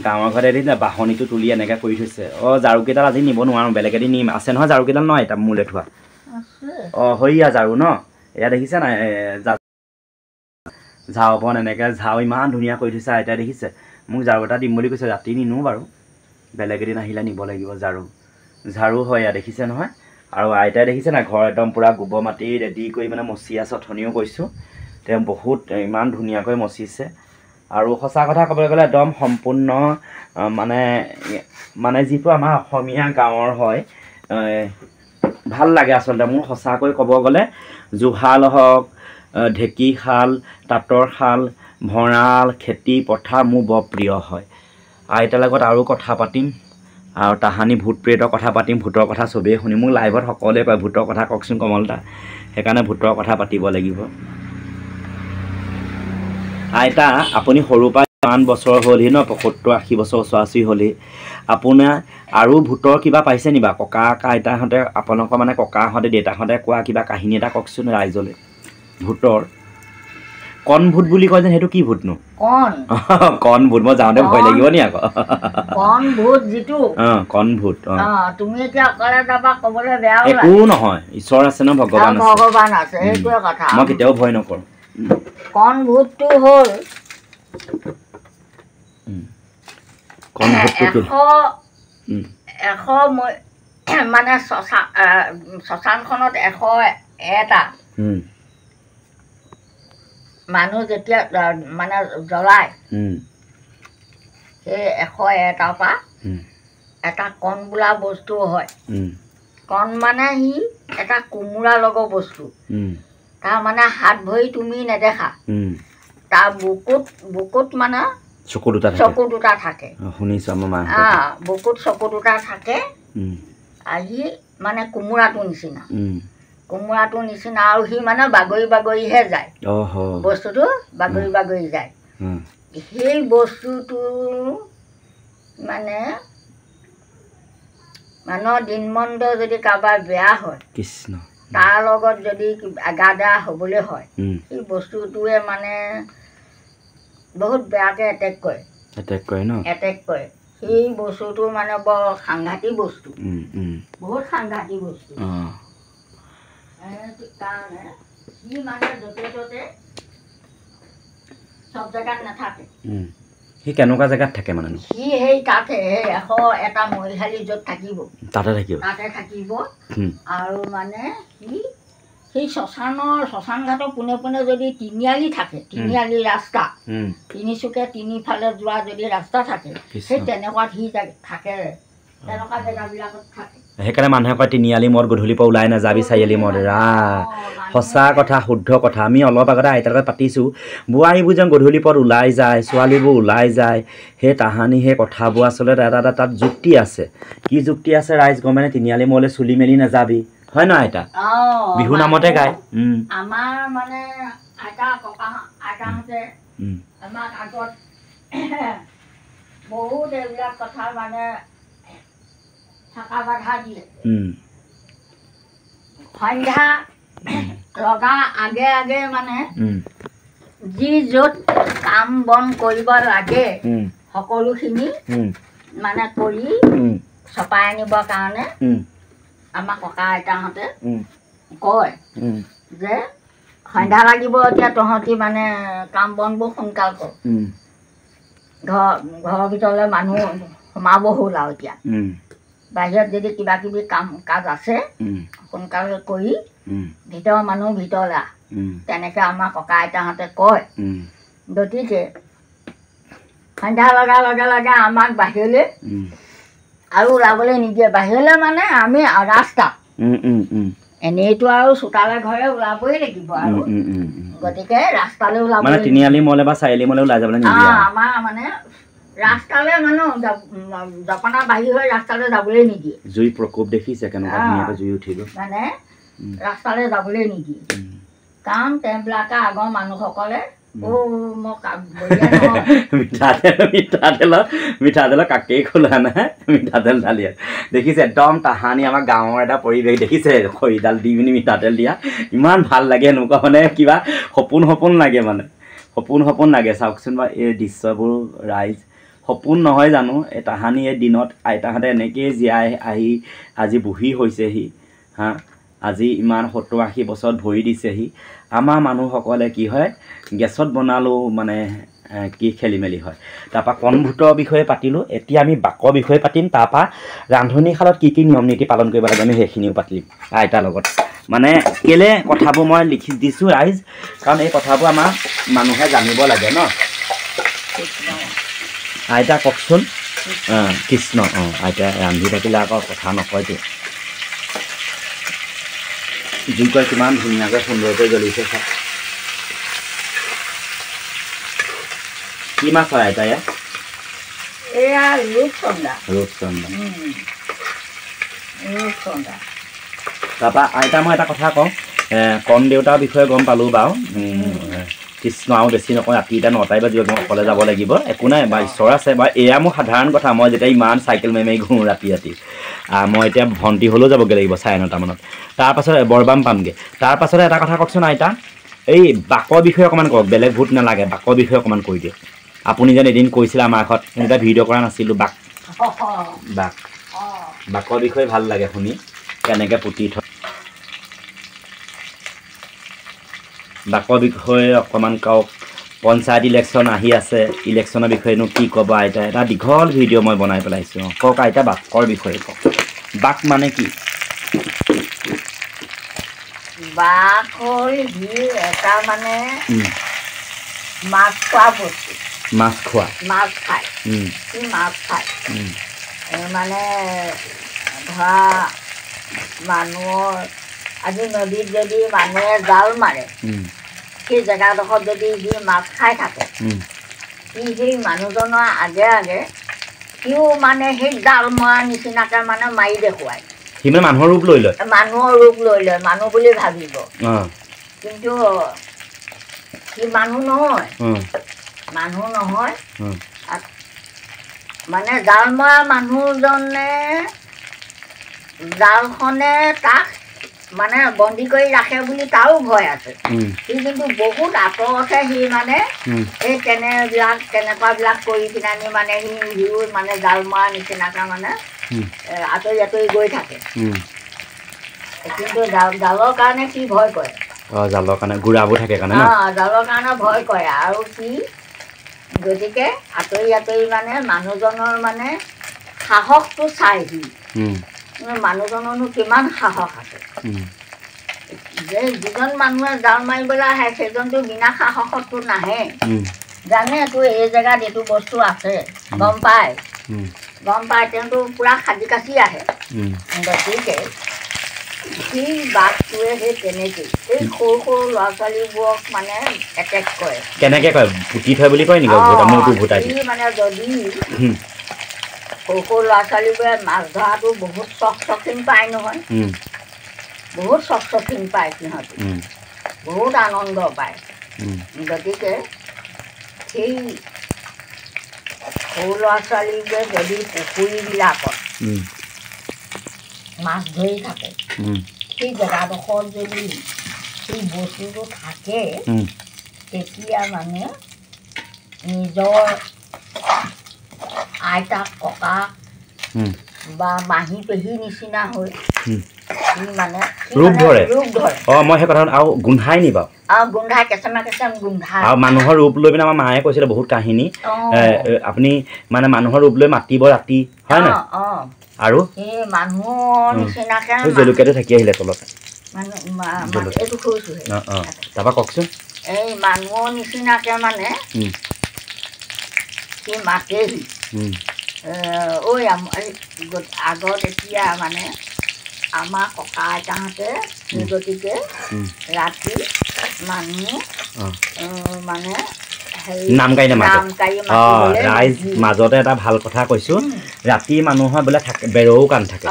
Speaker 2: গাঁৱৰ ঘৰত এদিন বাঁহনিটো তুলি এনেকৈ কৰি থৈছে ঝাৰুকেইডাল আজি নিব নোৱাৰোঁ বেলেগ এদিন নিম আছে নহয় ঝাৰুকেইডাল নহয় এতিয়া মোলে থোৱা হৈয়া ঝাৰু ন এয়া দেখিছে নাই ঝাও বন এনেকৈ ঝাও ইমান ধুনীয়া কৰি থৈছে আইতাই দেখিছে মোক ঝাৰু এটা দিম বুলি কৈছে ৰাতি নিনো বাৰু বেলেগ এদিন আহিলে নিব লাগিব ঝাৰু হয় এয়া দেখিছে নহয় আৰু আইতাই দেখিছে নাই ঘৰ একদম পূৰা গোবৰ মাটি ৰেডি কৰি মানে মচি আছে অথনিও কৈছোঁ তেওঁ বহুত ইমান ধুনীয়াকৈ মচিছে আৰু সঁচা কথা ক'বলৈ গ'লে একদম সম্পূৰ্ণ মানে যিটো আমাৰ অসমীয়া গাঁৱৰ হয় ভাল লাগে আচলতে মোৰ সঁচাকৈ ক'ব গ'লে জুহাল হওক ঢেঁকীশাল তাঁতৰ শাল ভঁৰাল খেতি পথাৰ মোৰ বৰ প্ৰিয় হয় আইতাৰ লগত আৰু কথা পাতিম আৰু তাহানি ভূত প্ৰেতৰ কথা পাতিম ভূতৰ কথা চবেই শুনি মোক লাইভত সকলোৱে কয় ভূতৰ কথা কওকচোন কমলদা সেইকাৰণে ভূতৰ কথা পাতিব লাগিব আইতা আপুনি সৰুৰ পৰা ইমান বছৰ হ'লহি ন 70-80 বছৰ ওচৰা-ওচৰি হ'লহি আপোনাৰ আৰু ভূতৰ কিবা পাইছে নি বাৰু ককা আইতাহঁতে আপোনালোকৰ মানে ককাহঁতে দেউতাহঁতে কোৱা কিবা কাহিনী এটা কওকচোন ৰাইজলৈ ভূতৰ কণ ভূত বুলি কয় যেন সেইটো কি ভূতনো কণ ভূত মই যাওঁতে ভয় লাগিব নি আকৌ
Speaker 1: কণ ভূত যিটো
Speaker 2: কণ ভূত
Speaker 1: তুমি এতিয়া অকলে যাবা ক'বলৈ বেয়া
Speaker 2: একো নহয় ঈশ্বৰ আছে ন
Speaker 1: ভগৱান আছে সেইটোৱে কথা
Speaker 2: মই কেতিয়াও ভয় নকৰোঁ
Speaker 1: কণ ভূতটো হ'ল
Speaker 2: কণ ভূতটো
Speaker 1: মানে শ্মশানখনত 101টা মানুহ যেতিয়া মানে জ্বলায় সেই 101টাৰ পৰা এটা কণ বোলা বস্তু হয় কণ মানে সি এটা কোমোৰা লগৰ বস্তু তাৰ মানে হাত ভৰি তুমি নেদেখা তাৰ বুকুত মানে চকু দুটা থাকে বুকুত চকু দুটা থাকে আহি মানে কোমোৰাটোৰ নিচিনা আৰু সি মানে বাগৰিহে যায় বস্তুটো বাগৰি যায় সেই বস্তুটো মানে মানুহৰ দিনমন্দ যদি কাৰোবাৰ বেয়া হয় কৃষ্ণ তাৰ লগত যদি আগাদা হ'বলৈ হয় সেই বস্তুটোৱে মানে বহুত বেয়াকৈ এটেক কৰে সেই বস্তুটো মানে বৰ সাংঘাতিক বস্তু বহুত সাংঘাতিক বস্তু কাৰণে সি মানে য'তে ত'তে চব জেগাত নাথাকে
Speaker 2: সি কেনেকুৱা জেগাত থাকে মানে
Speaker 1: সি সেই তাতে 101টা মহিলালী য'ত থাকিব তাতে থাকিব আৰু মানে সি সেই শ্মশান ঘাটৰ পোনে পোনে যদি তিনিআলি থাকে তিনিআলি ৰাস্তা তিনিচুকীয়া তিনিফালে যোৱা যদি ৰাস্তা থাকে সেই তেনেকুৱাত সি থাকে তেনেকুৱা জেগাবিলাকত থাকে
Speaker 2: সেইকাৰণে মানুহে কয় তিনিআলি মদ গধূলিৰ পৰা ওলাই নাযাবি চাৰিআলি মদ সঁচা কথা শুদ্ধ কথা আমি অলপ আগতে আইতাৰ লগত পাতিছোঁ বোৱাৰীবোৰ যেন গধূলি পৰত ওলাই যায় ছোৱালীবোৰ ওলাই যায় সেই তাহানি সেই কথাবোৰ আচলতে এটা তাত যুক্তি আছে কি যুক্তি আছে ৰাইজ গমেনে তিনিআলি মদলৈ চুলি মেলি নাযাবি হয় ন আইতা বিহু নামতে গায়
Speaker 1: আমাৰ মানে আইতাহঁতে আমাক আগত বহুত এইবিলাক কথা মানে থকা বাধা দিয়ে সন্ধ্যা লগা আগে মানে যি য'ত কাম বন কৰিব লাগে সকলোখিনি মানে কৰি চপাই আনিবৰ কাৰণে আমাৰ ককা আইতাহঁতে কয় যে সন্ধ্যা লাগিব এতিয়া তহঁতি মানে কাম বনবোৰ সোনকাল কৰ ঘৰৰ ভিতৰলৈ মানুহ সোমাব হ'ল আৰু এতিয়া বাহিৰত যদি কিবা কিবি কাম কাজ আছে সোনকালে কৰি ভিতৰৰ মানুহ ভিতৰলৈ আহ তেনেকৈ আমাৰ ককা আইতাহঁতে কয় গতিকে সন্ধ্যা লগাৰ লগে লগে আমাক বাহিৰলৈ আৰু ওলাবলৈ নিদিয়ে বাহিৰলৈ মানে আমি ৰাস্তা এনেইতো আৰু চোতালে ঘৰে ওলাবই লাগিব আৰু গতিকে ৰাস্তালৈ ওলাব
Speaker 2: তিনিআলি মলে বা চাৰিআলি মলে ওলাই যাবলৈ নিদিয়ে
Speaker 1: আমাৰ মানে ৰাস্তালৈ মানুহ জপনা বাহিৰ হৈ ৰাস্তালৈ যাবলৈ নিদিয়ে
Speaker 2: জুই প্ৰকোপ দেখিছে কেনেকুৱা ধুনীয়াকৈ জুই উঠিব মানে
Speaker 1: ৰাস্তালৈ যাবলৈ নিদিয়ে কাৰণ তেওঁবিলাকে আগৰ মানুহসকলে
Speaker 2: মিঠাতেলৰ কাকেই খোলা নাই মিঠাতেল ঢালি দেখিছে একদম তাহানি আমাৰ গাঁৱৰ এটা পৰিৱেশ দেখিছে খৰিডাল দি পিনি মিঠাতেল দিয়া ইমান ভাল লাগে এনেকুৱা মানে কিবা সপোন লাগে মানে সপোন লাগে চাওকচোন বা এই দৃশ্যবোৰ ৰাইজ সপোন নহয় জানো এই তাহানি এই দিনত আইতাহঁতে এনেকৈয়ে জীয়াই আহি আজি বুঢ়ী হৈছেহি আজি ইমান 70-80 বছৰত ভৰি দিছেহি আমাৰ মানুহসকলে কি হয় গেছত বনালেও মানে কি খেলি মেলি হয় তাৰপৰা কণভূতৰ বিষয়ে পাতিলোঁ এতিয়া আমি বাকৰ বিষয়ে পাতিম তাৰপৰা ৰান্ধনীশালত কি নিয়ম নীতি পালন কৰিব লাগে আমি সেইখিনিও পাতিম আইতাৰ লগত মানে কেলে কথাবোৰ মই লিখি দিছোঁ ৰাইজ কাৰণ এই কথাবোৰ আমাৰ মানুহে জানিব লাগে ন আইতা কওকচোন কৃষ্ণ আইতা ৰান্ধি থাকিলে আকৌ কথা নকয়তো জুইকুৰা কিমান ধুনীয়াকৈ সুন্দৰকৈ জ্বলিছে চাওক কি মাছ হয় আইতা
Speaker 1: এয়া ৰূপচন্দা
Speaker 2: তাৰপৰা আইতা মই এটা কথা কওঁ কণ দেউতাৰ বিষয়ে গম পালোঁ বাৰু কৃষ্ণ আৰু বেছি নকওঁ ৰাতি এতিয়া 9টাই বাজিব মই অকলে যাব লাগিব একো নাই বা ঈশ্বৰ আছে বা এয়া মোৰ সাধাৰণ কথা মই যেতিয়া ইমান চাইকেল মাৰি ঘূৰোঁ ৰাতি মই এতিয়া ভণ্টি হ'লেও যাবগৈ লাগিব 9:30 মানত তাৰপাছত বৰবাম পামগৈ তাৰপাছতে এটা কথা কওকচোন আইতা এই বাকৰ বিষয়ে অকণমান কওক বেলেগ ভূত নালাগে বাকৰ বিষয়ে অকণমান কৈ দিয়ক আপুনি যেন এদিন কৈছিলে আমাৰ ঘৰত এটা ভিডিঅ' কৰা নাছিলোঁ বাক বাকৰ বিষয়ে ভাল লাগে শুনি কেনেকৈ পুতি থয় বাকৰ বিষয়ে অকণমান কওক পঞ্চায়ত ইলেকশ্যন আহি আছে ইলেকশ্যনৰ বিষয়েনো কি ক'ব আইতা এটা দীঘল ভিডিঅ' মই বনাই পেলাইছোঁ কওক আইতা বাকৰ বিষয়ে কওক বাক মানে কি
Speaker 1: বাঘ হ'ল সি এটা মানে মাছ খোৱা বস্তু
Speaker 2: মাছ খোৱা
Speaker 1: মাছ খায় সি মাছ খায় মানে ধৰা মানুহৰ আজি নদীত যদি মানুহে জাল মাৰে সেই জেগাডোখৰত যদি সি মাছ খাই থাকে সি সেই মানুহজনৰ আগে আগে সিও মানে সেই জাল মৰা নিচিনাকৈ মানে মাৰি দেখুৱায়
Speaker 2: সি মানে মানুহৰ ৰূপ লৈ লয়
Speaker 1: মানুহ বুলি ভাবিব কিন্তু সি মানুহ নহয় মানে জাল মৰা মানুহজনে জালখনে তাক মানে বন্দী কৰি ৰাখে বুলি তাৰো ভয় আছে সি কিন্তু বহুত আঁতৰতহে সি মানে এই তেনেকুৱাবিলাক কৰি কিনে মানে সিও মানে জাল মৰা নিচিনাকৈ মানে আঁতৰি গৈ থাকে কিন্তু জালৰ কাৰণে সি ভয় কৰে
Speaker 2: জালৰ কাৰণে গুড়াবোৰ থাকে কাৰণে
Speaker 1: জালৰ কাৰণে ভয় কৰে আৰু সি গতিকে আঁতৰি মানে মানুহজনৰ মানে সাহসটো চাই সি মানুহজনৰনো কিমান সাহস আছে যে যিজন মানুহে জাল মাৰিবলৈ আহে সেইজনটো বিনা সাহসতো নাহে জানে তোৰ এই জেগাত এইটো বস্তু আছে গম পায় তেওঁতো পূৰা সাজি কাচি আহে গতিকে সি বাঘটোৱে সেই তেনেকেই এই সৰু সৰু ল'ৰা ছোৱালীবোৰক মানে এটেক কৰে
Speaker 2: কেনেকৈ কয় ভুটি থয় বুলি কয় নেকি
Speaker 1: সি মানে যদি সৰু সৰু ল'ৰা ছোৱালীবোৰে মাছ ধৰাটো বহুত চখিন পায় নহয় বহুত চখিন পায় সিহঁতে বহুত আনন্দ পায় গতিকে সেই সৰু ল'ৰা ছোৱালীবোৰে যদি পুখুৰীবিলাকত মাছ ধৰি থাকে সেই জেগাডোখৰত যদি সেই বস্তুটো থাকে তেতিয়া মানে নিজৰ আইতা ককা বা মাহী পেহী নিচিনা হৈ মানে
Speaker 2: ৰূপ ধৰে মই সেই কথা আৰু গোন্ধাই নি বাৰু
Speaker 1: গোন্ধাই কেঁচেমা গোন্ধাই
Speaker 2: আৰু মানুহৰ ৰূপ লৈ পিনে আমাৰ মায়ে কৈছিলে বহুত কাহিনী আপুনি মানে মানুহৰ ৰূপ লৈ মাতিব ৰাতি হয় নাই আৰু
Speaker 1: এই মানুহৰ নিচিনাকৈ
Speaker 2: জলকীয়াটো থাকি আহিলে তলতে তাৰপৰা কওকচোন
Speaker 1: এই মানুহৰ নিচিনাকৈ মানে সি মাতেহি আগত এতিয়া মানে আমাৰ ককা আইতাহঁতে গতিকে ৰাতি মানুহ মানে
Speaker 2: নাম গাই ৰাইজ মাজতে এটা ভাল কথা কৈছোঁ ৰাতি মানুহৰ বোলে থাকে বেৰও কাণ থাকে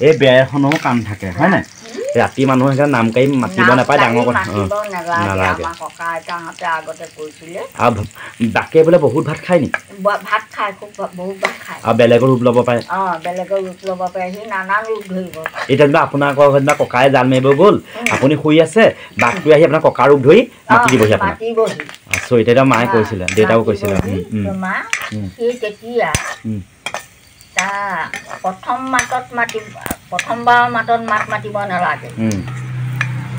Speaker 2: এই বেৰখনৰো কাণ থাকে হয় নাই ৰাতি মানুহ সেইকাৰণে নাম কাঢ়ি মাতিব নাপায় ডাঙৰ কথা নালাগে আৰু বাকে বোলে বহুত ভাত খায় নি
Speaker 1: ভাত খায় খুব বহুত ভাত খায়
Speaker 2: আৰু বেলেগৰ ৰূপ ল'ব পাৰে
Speaker 1: সি নানান ৰূপ ধৰিব
Speaker 2: এতিয়া যেনিবা আপোনালোকৰ ঘৰত ককাই জাল মাৰিব গ'ল আপুনি শুই আছে বাঘটো আহি আপোনাৰ ককাৰ ৰূপ ধৰি মাতি দিবহি আপোনাক আছোঁ এতিয়া মায়ে কৈছিলে দেউতাও কৈছিলে
Speaker 1: তেতিয়া প্ৰথমবাৰৰ মাতত মাত মাতিব নালাগে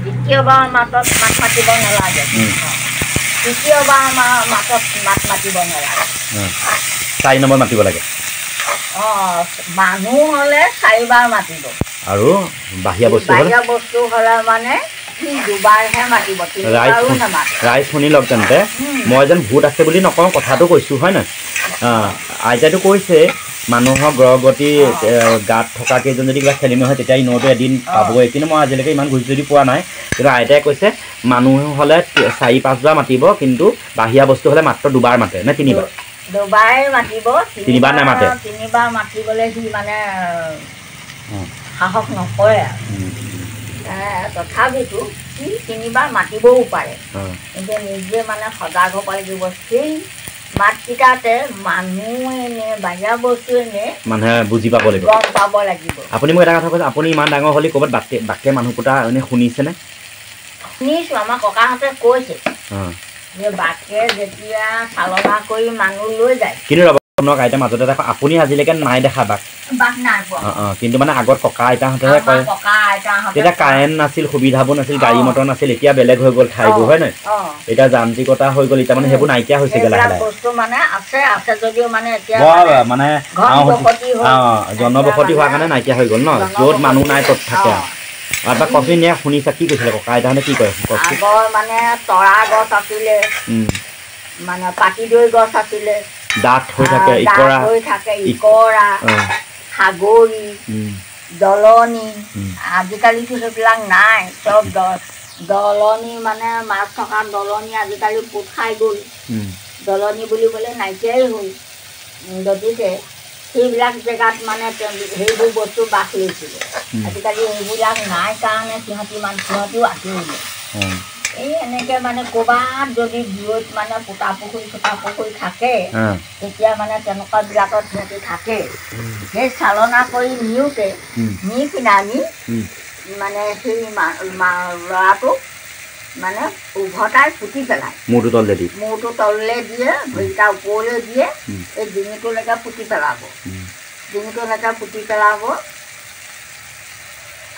Speaker 1: দ্বিতীয়বাৰৰ মাতত মাত মাতিব নালাগে তৃতীয়বাৰ মাতত মাত মাতিব নালাগে
Speaker 2: 4 নম্বৰ মাতিব লাগে
Speaker 1: মানুহ হ'লে 4বাৰ মাতিব
Speaker 2: আৰু বাহিৰা বস্তু
Speaker 1: হ'লে মানে দুবাৰহে মাতিব
Speaker 2: ৰাইজ শুনি লওক তেন্তে মই যেন ভূত আছে বুলি নকওঁ কথাটো কৈছোঁ হয় নাই আইতাটো কৈছে মানুহৰ গ্ৰহগতি গাত থকা কেইজন যদি কিবা খেলি মেলি হয় তেতিয়া ইনৰটো এদিন পাবই কিন্তু মই আজিলৈকে ইমান ঘূৰি যদি পোৱা নাই কিন্তু আইতাই কৈছে মানুহ হ'লে 4-5 বাৰ মাতিব কিন্তু বাহিৰা বস্তু হ'লে মাত্ৰ 2বাৰ মাতে নে 3বাৰ
Speaker 1: দুবাৰ মাতিব
Speaker 2: 3বাৰ নামাতে
Speaker 1: 3বাৰ মাতিবলৈ সি মানে সাহস নকৰে তথাপিতো সি 3বাৰ মাতিবও পাৰে কিন্তু নিজে মানে সজাগ হ'ব লাগিব সেই মাতকেইটাতে মানুহে নে বাহিৰা বস্তুৱে নে
Speaker 2: মানুহে বুজি পাব লাগিব
Speaker 1: গম পাব লাগিব
Speaker 2: আপুনি মোক এটা কথা কৈছে আপুনি ইমান ডাঙৰ হ'লে ক'ৰবাত বাকে মানুহ কোটা এনে শুনিছেনে
Speaker 1: শুনিছোঁ আমাৰ ককাহঁতে কৈছে যে বাঘে যেতিয়া চালনা কৰি মানুহ লৈ যায়।
Speaker 2: কিন্তু আপোনাক আইতা মাজতে দেখো আপুনি আজিলৈকে নাই দেখা বাঘ
Speaker 1: নাই পোৱা।
Speaker 2: কিন্তু মানে আগত ককা আইতাহঁতেহে কয় তেতিয়া কাৰেণ্ট নাছিল, সুবিধাবোৰ নাছিল, গাড়ী মটৰ নাছিল, এতিয়া বেলেগ হৈ গ'ল ঠাইবোৰ, হয় নহয়? এতিয়া যান্ত্ৰিকতা হৈ গ'ল, এতিয়া মানে সেইবোৰ নাইকিয়া হৈছেগে লাহে লাহে।
Speaker 1: বস্তু মানে আছে যদিও মানে এতিয়া
Speaker 2: মানে জনবসতি হোৱাৰ কাৰণে নাইকিয়া হৈ গ'ল ন, য'ত মানুহ নাই ত'ত থাকে আৰু। এটা কফি নিয়ে শুনিছা কি কৈছিলে ককা আইতাহঁতে কি কয়?
Speaker 1: আগৰ মানে তৰা গছ আছিলে, মানে পাতিদৈ গছ আছিলে,
Speaker 2: ডাঠ হৈ থাকে,
Speaker 1: ইকৰা, সাগৰী, দলনি। আজিকালিতো সেইবিলাক নাই, চব দলনি মানে মাছ থকা দলনি আজিকালি পোত খাই গ'ল, দলনি বুলিবলৈ নাইকিয়াই হ'ল। গতিকে সেইবিলাক জেগাত মানে সেইবোৰ বস্তু বাস লৈছিলে। আজিকালি সেইবিলাক নাই কাৰণে সিহঁতিও আঁতৰিলে। এই এনেকৈ মানে ক'ৰবাত যদি দূৰৈত মানে পোতা পুখুৰী থাকে, তেতিয়া মানে তেনেকুৱাবিলাকত সিহঁতি থাকে। সেই চালনা কৰি নিওঁতে নি পিনে মানে সেই ল'ৰাটোক মানে উভতাই পুতি পেলায়, মূৰটো তললৈ দিয়ে, ভৰিটা ওপৰলৈ দিয়ে, এই ডিঙিটোলৈকে পুতি পেলাব,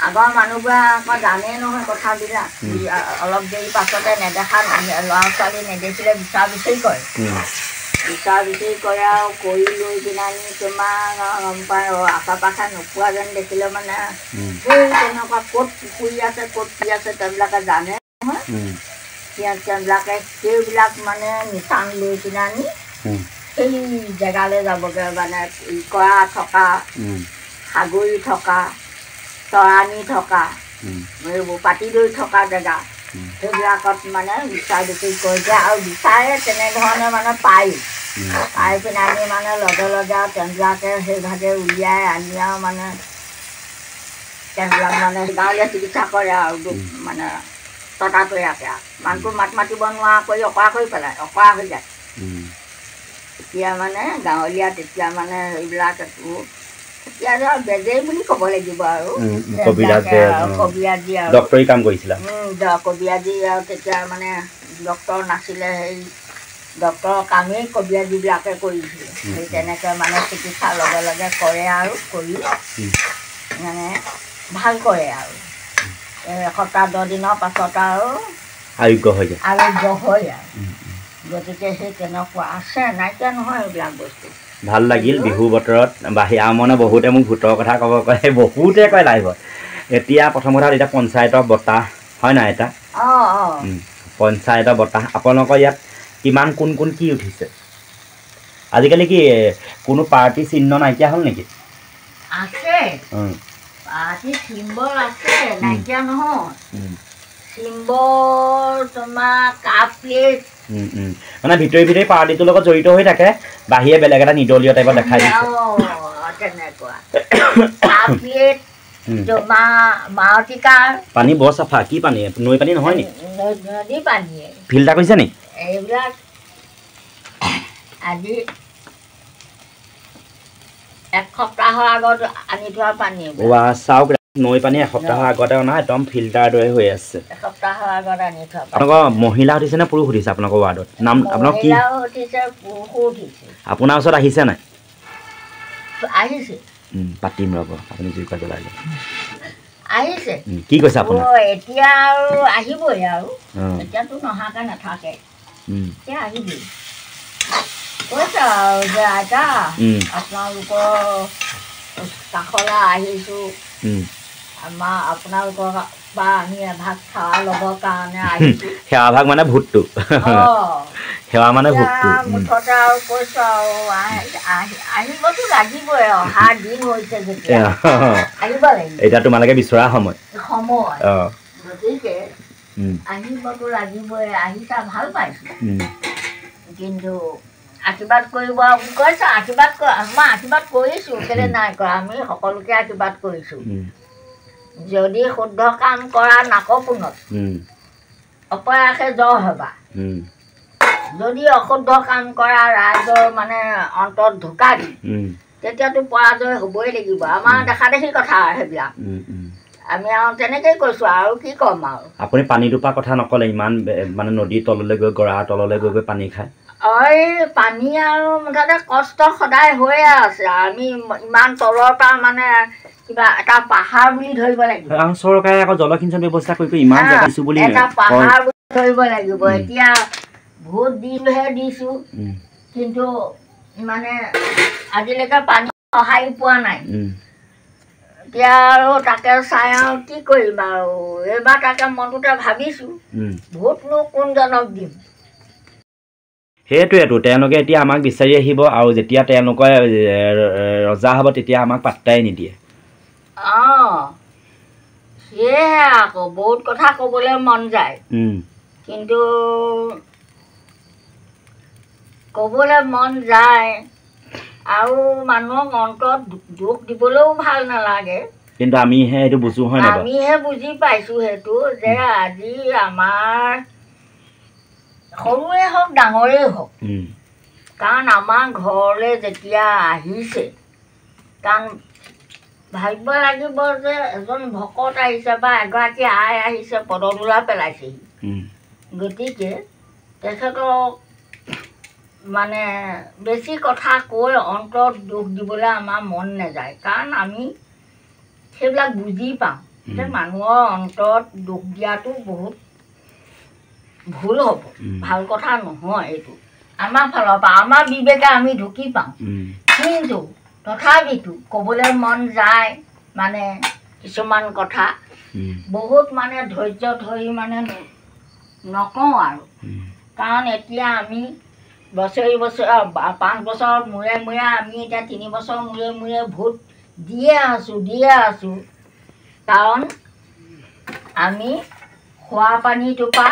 Speaker 1: আগৰ মানুহবোৰে আকৌ জানেই নহয় কথাবিলাক। অলপ দেৰি পাছতে নেদেখা ল'ৰা ছোৱালী নেদেখিলে বিচাৰ বিচাৰি কৰে আৰু কৰি লৈ কিনে তোমাৰ গম পায় আশে পাশে নোপোৱা যেন দেখিলে মানে সেই তেনেকুৱা ক'ত পুখুৰী আছে ক'ত কি আছে তেওঁবিলাকে জানে নহয়। তেওঁবিলাকে সেইবিলাক মানে নিচান লৈ কিনে সেই জেগালৈ যাবগৈ, মানে ইকৰা থকা, সাগৰী থকা, তৰাণী থকা, এইবোৰ পাতিদৈ থকা জেগা, সেইবিলাকত মানে বিচাৰ বিচাৰি কৰি দিয়ে আৰু বিচাৰে তেনেধৰণে মানে পাই পিনে মানে লগে লগে আৰু তেওঁবিলাকে সেইভাগে উলিয়াই আনি আৰু মানে তেওঁবিলাক মানে গাঁৱলীয়া চিকিৎসা কৰে আৰু মানে ততাতৈয়াকে আৰু মানুহটো মাত মাতিব নোৱাৰা কৰি অঁকৰা কৰি পেলায়, অঁকৰা হৈ যায়। এতিয়া মানে গাঁৱলীয়া তেতিয়া মানে সেইবিলাক একো এতিয়া বেজেই বুলি ক'ব লাগিব আৰু কবিৰাজী আৰু
Speaker 2: ডক্তৰী কাম কৰিছিলে,
Speaker 1: কবিৰাজী আৰু তেতিয়া মানে ডক্তৰ নাছিলে, সেই ডক্তৰৰ কামেই কবিৰাজীবিলাকে কৰিছিলে। সেই তেনেকৈ মানে চিকিৎসাৰ লগে লগে কৰে আৰু কৰি মানে ভাল কৰে আৰু এসপ্তাহ 10 দিনৰ পাছত আৰু আৰোগ্য হয় আৰু। গতিকে সেই তেনেকুৱা আছে, নাইকিয়া নহয় এইবিলাক বস্তু।
Speaker 2: ভাল লাগিল বিহু বতৰত মানে বহুতে মোক ভূতৰ কথা ক'ব কয়, বহুতে কয় লাইভত। এতিয়া প্ৰথম কথা এতিয়া পঞ্চায়তৰ বঁটা হয় নাই এটা, পঞ্চায়তৰ বঁটা আপোনালোকৰ ইয়াত কিমান কোন কি উঠিছে? আজিকালি কি কোনো পাৰ্টি চিহ্ন নাইকিয়া হ'ল নেকি?
Speaker 1: আছে, পাৰ্টি চিম্বল আছে, নাইকিয়া নহয়। চিম্বল তোমাৰ কাপ প্লেট
Speaker 2: মানে ভিতৰি পাৰ্টিটোৰ লগত জড়িত হৈ থাকে, বাহিৰে বেলেগ এটা নিদলীয় টাইপত দেখাই দিছে। পানী বৰ চাফা, কি পানী? নৈ পানী নহয় নেকি?
Speaker 1: নদী পানী।
Speaker 2: ফিল্টাৰ কৰিছে নেকি?
Speaker 1: এইবিলাক আজি 1 সপ্তাহৰ আগত আনি থোৱা পানী।
Speaker 2: চাওক, নৈ পানী 1 সপ্তাহৰ আগতে অনা, একদম ফিল্টাৰ দৰে হৈ আছে।
Speaker 1: 1 সপ্তাহৰ আগত আনি থোৱা।
Speaker 2: আপোনালোকৰ মহিলা উঠিছে নে পুৰুষ উঠিছে আপোনালোকৰ ৱাৰ্ডত? নাম আপোনাৰ কি? আপোনাৰ ওচৰত আহিছে নাই?
Speaker 1: আহিছে।
Speaker 2: পাতিম ৰ'ব, আপুনি জুইকুৰা জ্বলাই লওক।
Speaker 1: আহিছে।
Speaker 2: কি কৈছে আপুনি?
Speaker 1: এতিয়া আৰু আহিবই আৰু, এতিয়াতো নহাকৈ নাথাকে, এতিয়া আহিবই। কৈছে আৰু যে আইতা আপোনালোকৰ কাষলৈ আহিছোঁ, আপোনালোকৰ পৰা আমি এভাগ সেৱা ল'বৰ কাৰণে আহিছোঁ।
Speaker 2: সেৱাভাগ মানে ভূতটো, সেৱা মানে ভূতটো।
Speaker 1: মুঠতে আৰু কৈছোঁ আৰু আহিবতো লাগিবই, অহা দিন হৈছে যেতিয়া আহিব লাগিব।
Speaker 2: এতিয়া তোমালোকে বিচৰা সময়,
Speaker 1: গতিকে আহিবতো লাগিবই। আহিছা ভাল পাইছোঁ, কিন্তু আশীৰ্বাদ কৰিব কৈছে। মই আশীৰ্বাদ কৰিছোঁ, কেলৈ নাই কৰা? আমি সকলোকে আশীৰ্বাদ কৰিছোঁ। যদি শুদ্ধ কাম কৰা নাকপুনত অপৰাসে জয় হ'বা, যদি অশুদ্ধ কাম কৰা ৰাইজৰ মানে অন্তত ঢোকা দি, তেতিয়াতো পৰাজয় হ'বই লাগিব। আমাৰ দেখা দেখি কথা সেইবিলাক। আমি আৰু তেনেকৈ কৈছোঁ আৰু কি ক'ম আৰু
Speaker 2: আপুনি পানী টোপা কথা নক'লে ইমান মানে নদীৰ তললৈ গৈ গৰাৰ তললৈ গৈ পানী খায়
Speaker 1: এই পানী আৰু মুঠতে কষ্ট সদায় হৈয়ে আছে আমি ইমান তলৰ পৰা মানে কিবা এটা পাহাৰ বুলি ধৰিব লাগিব
Speaker 2: চৰকাৰে আকৌ জলসিঞ্চন ব্যৱস্থা কৰি ইমান জেগা দিছোঁ বুলি
Speaker 1: এটা পাহাৰ বুলি ধৰিব লাগিব এতিয়া ভোট দিছোঁ কিন্তু মানে আজিলৈকে পানী সহায় পোৱা নাই এতিয়া আৰু তাকে চাই আৰু কি কৰিম আৰু এইবাৰ তাকে মনটোতে ভাবিছোঁ ভোটনো কোনজনক দিম
Speaker 2: সেইটোৱেতো তেওঁলোকে এতিয়া আমাক বিচাৰি আহিব আৰু যেতিয়া তেওঁলোকে ৰজা হ'ব তেতিয়া আমাক পাত্তাই নিদিয়ে
Speaker 1: সেয়েহে আকৌ বহুত কথা ক'বলৈ মন যায় কিন্তু ক'বলৈ মন যায় আৰু মানুহক অন্তৰত দুখ দিবলৈও ভাল নালাগে
Speaker 2: কিন্তু আমিহে এইটো বুজো হয় নাই
Speaker 1: আমিহে বুজি পাইছোঁ সেইটো যে আজি আমাৰ সৰুৱে হওক ডাঙৰেই হওক কাৰণ আমাৰ ঘৰলৈ যেতিয়া আহিছে কাৰণ ভাবিব লাগিব যে এজন ভকত আহিছে বা এগৰাকী আই আহিছে পদধূলা পেলাইছেহি গতিকে তেখেতক মানে বেছি কথা কৈ অন্তৰত দুখ দিবলৈ আমাৰ মন নাযায় কাৰণ আমি সেইবিলাক বুজি পাওঁ যে মানুহৰ অন্তৰত দুখ দিয়াটো বহুত ভুল হ'ব ভাল কথা নহয় এইটো আমাৰ ফালৰ পৰা আমাৰ বিবেকে আমি ঢুকি পাওঁ কিন্তু তথাপিতো ক'বলৈ মন যায় মানে কিছুমান কথা বহুত মানে ধৈৰ্য ধৰি মানে নকওঁ আৰু কাৰণ এতিয়া আমি বছৰি 5 বছৰ মূৰে মূৰে আমি এতিয়া 3 বছৰ মূৰে মূৰে ভোট দিয়ে আছোঁ কাৰণ আমি খোৱা পানীটোপা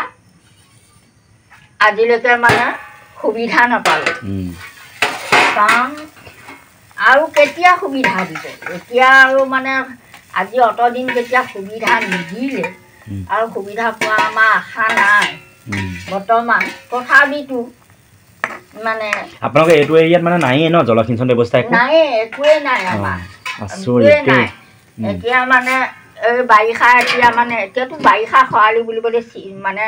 Speaker 1: আজিলৈকে মানে সুবিধা নাপালোঁ কাৰণ আৰু কেতিয়া সুবিধা দিব এতিয়া আৰু মানে আজি অতদিন যেতিয়া সুবিধা নিদিলে আৰু সুবিধা পোৱা আমাৰ আশা নাই বৰ্তমান তথাপিতো মানে
Speaker 2: আপোনালোকে এইটো এৰিয়াত মানে নাইয়ে ন জলসিঞ্চন ব্যৱস্থা
Speaker 1: নাই একোৱেই নাই আমাৰ নাই এতিয়া মানে এই বাৰিষা এতিয়া মানে এতিয়াতো বাৰিষা খৰালি বুলিবলৈ মানে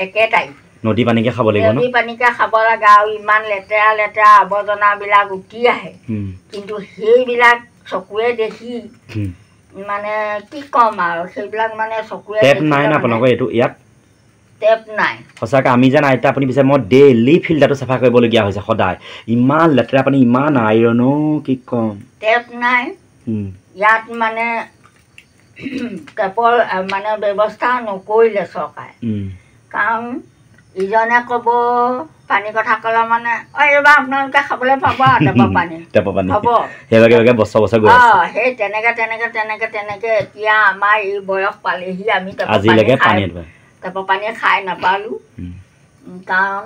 Speaker 1: একেটাই
Speaker 2: নদী পানীকে খাব লাগিব
Speaker 1: নদী পানীকে খাব লাগে আৰু ইমান লেতেৰা লেতেৰা আৱৰ্জনাবিলাক উটি আহে কিন্তু সেইবিলাক চকুৱে দেখি মানে কি ক'ম আৰু সেইবিলাক মানে চকুৱে
Speaker 2: নাই ন আপোনালোকৰ এইটো ইয়াত
Speaker 1: টেপ নাই
Speaker 2: সঁচাকৈ আমি যেন আইতা আপুনি বিচাৰে মই ডেইলি ফিল্টাৰটো চাফা কৰিবলগীয়া হৈছে সদায় ইমান লেতেৰা পানী ইমান আইৰনো কি ক'ম
Speaker 1: টেপ নাই ইয়াত মানে টেপৰ মানে ব্যৱস্থা নকৰিলে চৰকাৰে কাৰণ ইজনে ক'ব পানী কথা ক'লে মানে এইবাৰ আপোনালোকে খাবলৈ পাব টেপৰ পানী হ'ব সেই তেনেকৈ এতিয়া আমাৰ এই বয়স পালেহি আমি টেপৰ পানী খাই নাপালোঁ কাৰণ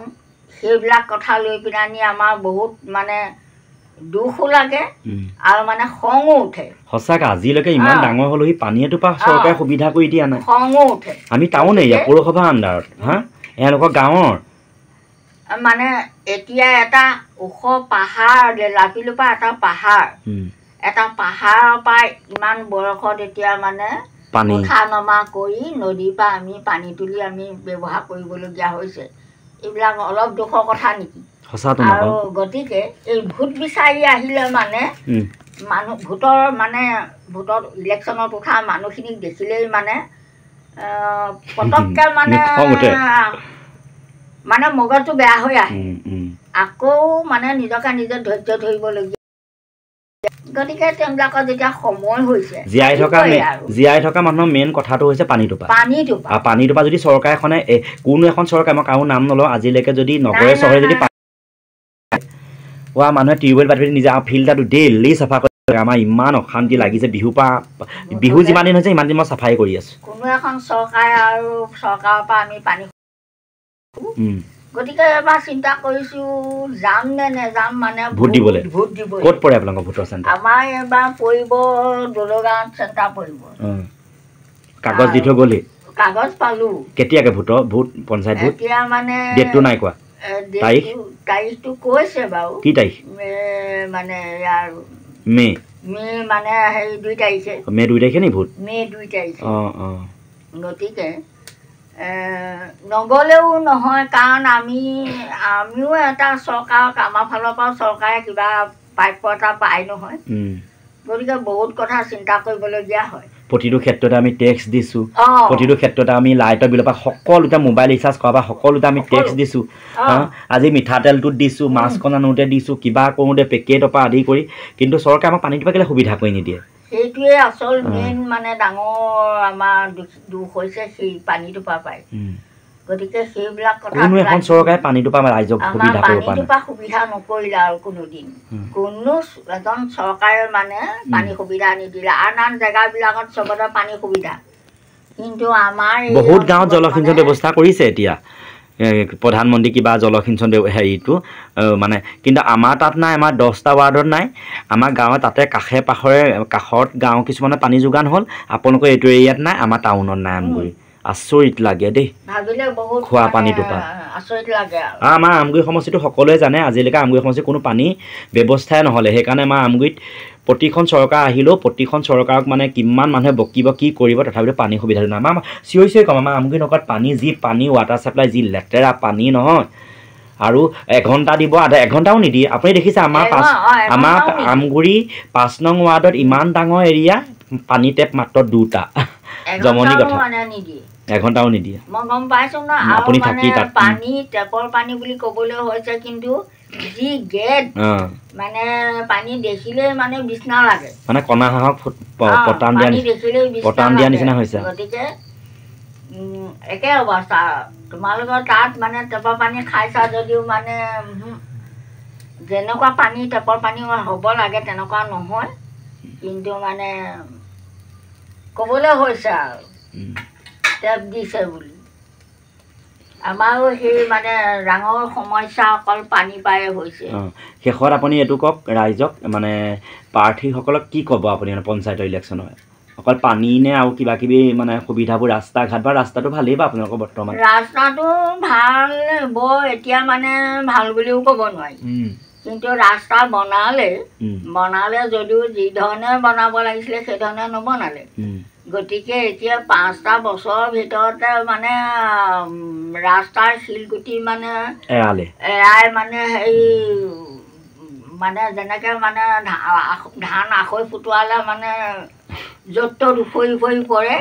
Speaker 1: সেইবিলাক কথা লৈ পিনে আমাৰ বহুত মানে দুখো লাগে আৰু মানে খঙো উঠে
Speaker 2: সঁচাকৈ আজিলৈকে ইমান ডাঙৰ হ'লো সি পানীটোপা চৰকাৰে সুবিধা কৰি দিয়া নাই
Speaker 1: খঙো উঠে
Speaker 2: আমি টাউন এৰিয়া পৌৰসভা আণ্ডাৰত এওঁলোকৰ গাঁৱৰ
Speaker 1: মানে এতিয়া এটা ওখ পাহাৰ লাপিলোপা এটা পাহাৰৰ পৰা ইমান বয়সত এতিয়া মানে উঠা নমা কৰি নদীৰ পৰা আমি পানী তুলি আমি ব্যৱহাৰ কৰিবলগীয়া হৈছে এইবিলাক অলপ দুখৰ কথা নেকি আৰু গতিকে এই ভোট বিচাৰি আহিলে মানে মানুহ ভোটত ইলেকশ্যনত উঠা মানুহখিনিক দেখিলেই মানে পটককৈ মানে মগজটো বেয়া হৈ আহে আকৌ মানে নিজকে নিজে ধৈৰ্য ধৰিবলগীয়া গতিকে তেওঁবিলাকৰ যেতিয়া সময় হৈছে
Speaker 2: জীয়াই থকা মানুহৰ মেইন কথাটো হৈছে পানীটোপা যদি চৰকাৰ এখনে কোনো এখন চৰকাৰ মই কাৰো নাম নলওঁ আজিলৈকে যদি নগৰে চহৰে যদি মানুহে টিউবৱেল পাতি নিজে ফিল্টাৰটো ডেইলি চাফা কৰি আমাৰ ইমান অশান্তি লাগিছে বিহু যিমান দিন হৈছে ইমান দিন মই চাফাই কৰি আছোঁ
Speaker 1: কোনো এখন চৰকাৰ আৰু চৰকাৰৰ পৰা আমি পানী গতিকে এবাৰ চিন্তা কৰিছোঁ যাম নে নেযাম মানে
Speaker 2: ভোট দিবলৈ ক'ত পৰে আপোনালোকৰ ভোটৰ চেণ্টাৰ
Speaker 1: আমাৰ এবাৰ পৰিব দলগাঁৱত চেণ্টাৰ পৰিব
Speaker 2: কাগজ দি থৈ গ'লি
Speaker 1: কাগজ পালোঁ
Speaker 2: কেতিয়াকৈ ভোট পঞ্চায়ত ভোট
Speaker 1: এতিয়া মানে
Speaker 2: ডেটটো নাই কোৱা
Speaker 1: তাৰিখটো কৈছে বাৰু
Speaker 2: কি তাৰিখ
Speaker 1: মানে ইয়াৰ
Speaker 2: মে
Speaker 1: মানে হেৰি 2 তাৰিখে
Speaker 2: মে 2 তাৰিখে নি ভোট
Speaker 1: মে 2 তাৰিখে
Speaker 2: অঁ
Speaker 1: গতিকে নগ'লেও নহয় কাৰণ আমিও এটা চৰকাৰক আমাৰ ফালৰ পৰা চৰকাৰে কিবা প্ৰাপ্য এটা পায় নহয় গতিকে বহুত কথা চিন্তা কৰিবলগীয়া হয়
Speaker 2: প্ৰতিটো ক্ষেত্ৰতে আমি টেক্স দিছোঁ প্ৰতিটো ক্ষেত্ৰতে আমি লাইটৰ বিলৰ পৰা সকলোতে মোবাইল ৰিচাৰ্জ কৰা বা সকলোতে আমি টেক্স দিছোঁ আজি মিঠাতেলটোত দিছোঁ মাছকণ আনোতে দিছোঁ কিবা কৰোঁতে পেকেটৰ পৰা আদি কৰি কিন্তু চৰকাৰে আমাক পানীটোৰ পৰা কেলৈ সুবিধা কৰি নিদিয়ে
Speaker 1: সেইটোৱে আচল মেইন মানে ডাঙৰ আমাৰ দুখ হৈছে সেই পানীটোৰ পৰা পায় গতিকে সেইবিলাক কথা
Speaker 2: কোনো এখন চৰকাৰে পানীটোৰ পৰা ৰাইজক সুবিধা কৰিব পাৰে
Speaker 1: পানীটোৰ পৰা সুবিধা নকৰিলে আৰু কোনোদিন কোনো এজন চৰকাৰে মানে পানী সুবিধা নিদিলে আন জেগাবিলাকত চবতে পানী সুবিধা কিন্তু আমাৰ
Speaker 2: বহুত গাঁৱত জলসিঞ্চন ব্যৱস্থা কৰিছে এতিয়া প্ৰধানমন্ত্ৰী কিবা জলসিঞ্চন হেৰিটো মানে কিন্তু আমাৰ তাত নাই আমাৰ 10টা ৱাৰ্ডত নাই আমাৰ গাঁৱত তাতে কাষত গাঁও কিছুমানে পানী যোগান হ'ল আপোনালোকৰ এইটো এৰিয়াত নাই আমাৰ টাউনত নাই আমগুৰি আচৰিত লাগে দেই
Speaker 1: ভাবিলে বহুত
Speaker 2: খোৱা পানীটোৰ পৰা
Speaker 1: আচৰিত লাগে
Speaker 2: আমাৰ আমগুৰি সমষ্টিটো সকলোৱে জানে আজিলৈকে আমগুৰি সমষ্টিত কোনো পানী ব্যৱস্থাই নহ'লে সেইকাৰণে আমাৰ আমগুৰিত প্ৰতিখন চৰকাৰ আহিলেও প্ৰতিখন চৰকাৰক মানে কিমান মানুহে বকিব কি কৰিব তথাপিতো পানী সুবিধা নাই আমাৰ চিঞৰি কম আমাৰ আমগুৰি নগৰত পানী ৱাটাৰ ছাপ্লাই যি লেতেৰা পানী নহয় আৰু 1 ঘণ্টা দিব আধা 1 ঘণ্টাও নিদিয়ে আপুনি দেখিছে আমাৰ আমগুৰি 5 নং ৱাৰ্ডত ইমান ডাঙৰ এৰিয়া পানী টেপ মাত্ৰ 2টা জমনি কথা 1 ঘণ্টাও নিদিয়ে
Speaker 1: মই গম পাইছোঁ ন
Speaker 2: আপুনি থাকি তাত
Speaker 1: পানী টেপৰ পানী বুলি ক'বলৈ হৈছে কিন্তু যি গেট মানে পানী দেখিলে মানে বিছনা লাগে
Speaker 2: মানে কণা হাঁহক পতান দিয়া নিচিনা হৈছে
Speaker 1: গতিকে একে অৱস্থা তোমালোকৰ তাত মানে টেপৰ পানী খাইছা যদিও মানে যেনেকুৱা পানী টেপৰ পানী হ'ব লাগে তেনেকুৱা নহয় কিন্তু মানে ক'বলৈ হৈছে আৰু টেপ দিছে বুলি আমাৰো সেই মানে ডাঙৰ সমস্যা অকল পানী পায়ে হৈছে
Speaker 2: শেষত আপুনি এইটো কওক ৰাইজক মানে প্ৰাৰ্থীসকলক কি ক'ব আপুনি মানে পঞ্চায়তৰ ইলেকশ্যন হয় অকল পানী নে আৰু কিবা কিবি মানে সুবিধাবোৰ ৰাস্তা ঘাট বা ৰাস্তাটো ভালেই বা আপোনালোকৰ বৰ্তমান
Speaker 1: ৰাস্তাটো ভাল এতিয়া মানে ভাল বুলিও ক'ব নোৱাৰি কিন্তু ৰাস্তা বনালে যদিও যি ধৰণে বনাব লাগিছিলে সেইধৰণে নবনালে গতিকে এতিয়া 5টা বছৰৰ ভিতৰতে মানে ৰাস্তাৰ শিলগুটি মানে এৰাই মানে হেৰি মানে যেনেকৈ মানে ধান আখৈ ফুটোৱালে মানে য'ত ত'ত উফৰি পৰে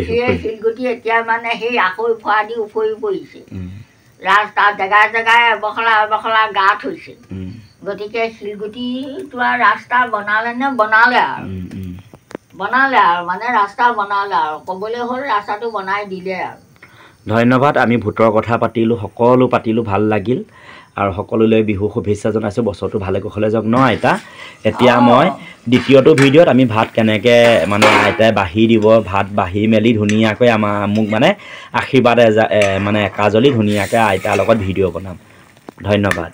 Speaker 1: সেই শিলগুটি এতিয়া মানে সেই আখৈ ফুৰা দি উফৰি পৰিছে ৰাস্তা জেগাই জেগাই এবখলা গাঁত হৈছে গতিকে শিলগুটিটো আৰু ৰাস্তা বনালে আৰু মানে ৰাস্তা বনালে আৰু ক'বলৈ হ'ল ৰাস্তাটো বনাই দিলে আৰু
Speaker 2: ধন্যবাদ আমি ভোটৰ কথা পাতিলোঁ সকলো পাতিলোঁ ভাল লাগিল আৰু সকলোলৈ বিহু শুভেচ্ছা জনাইছোঁ বছৰটো ভালে কুশলে যাওক ন আইতা এতিয়া মই দ্বিতীয়টো ভিডিঅ'ত আমি ভাত কেনেকৈ মানে আইতাই বাঢ়ি দিব ভাত বাঢ়ি মেলি ধুনীয়াকৈ মোক মানে আশীৰ্বাদ মানে একাজলি ধুনীয়াকৈ আইতাৰ লগত ভিডিঅ' বনাম ধন্যবাদ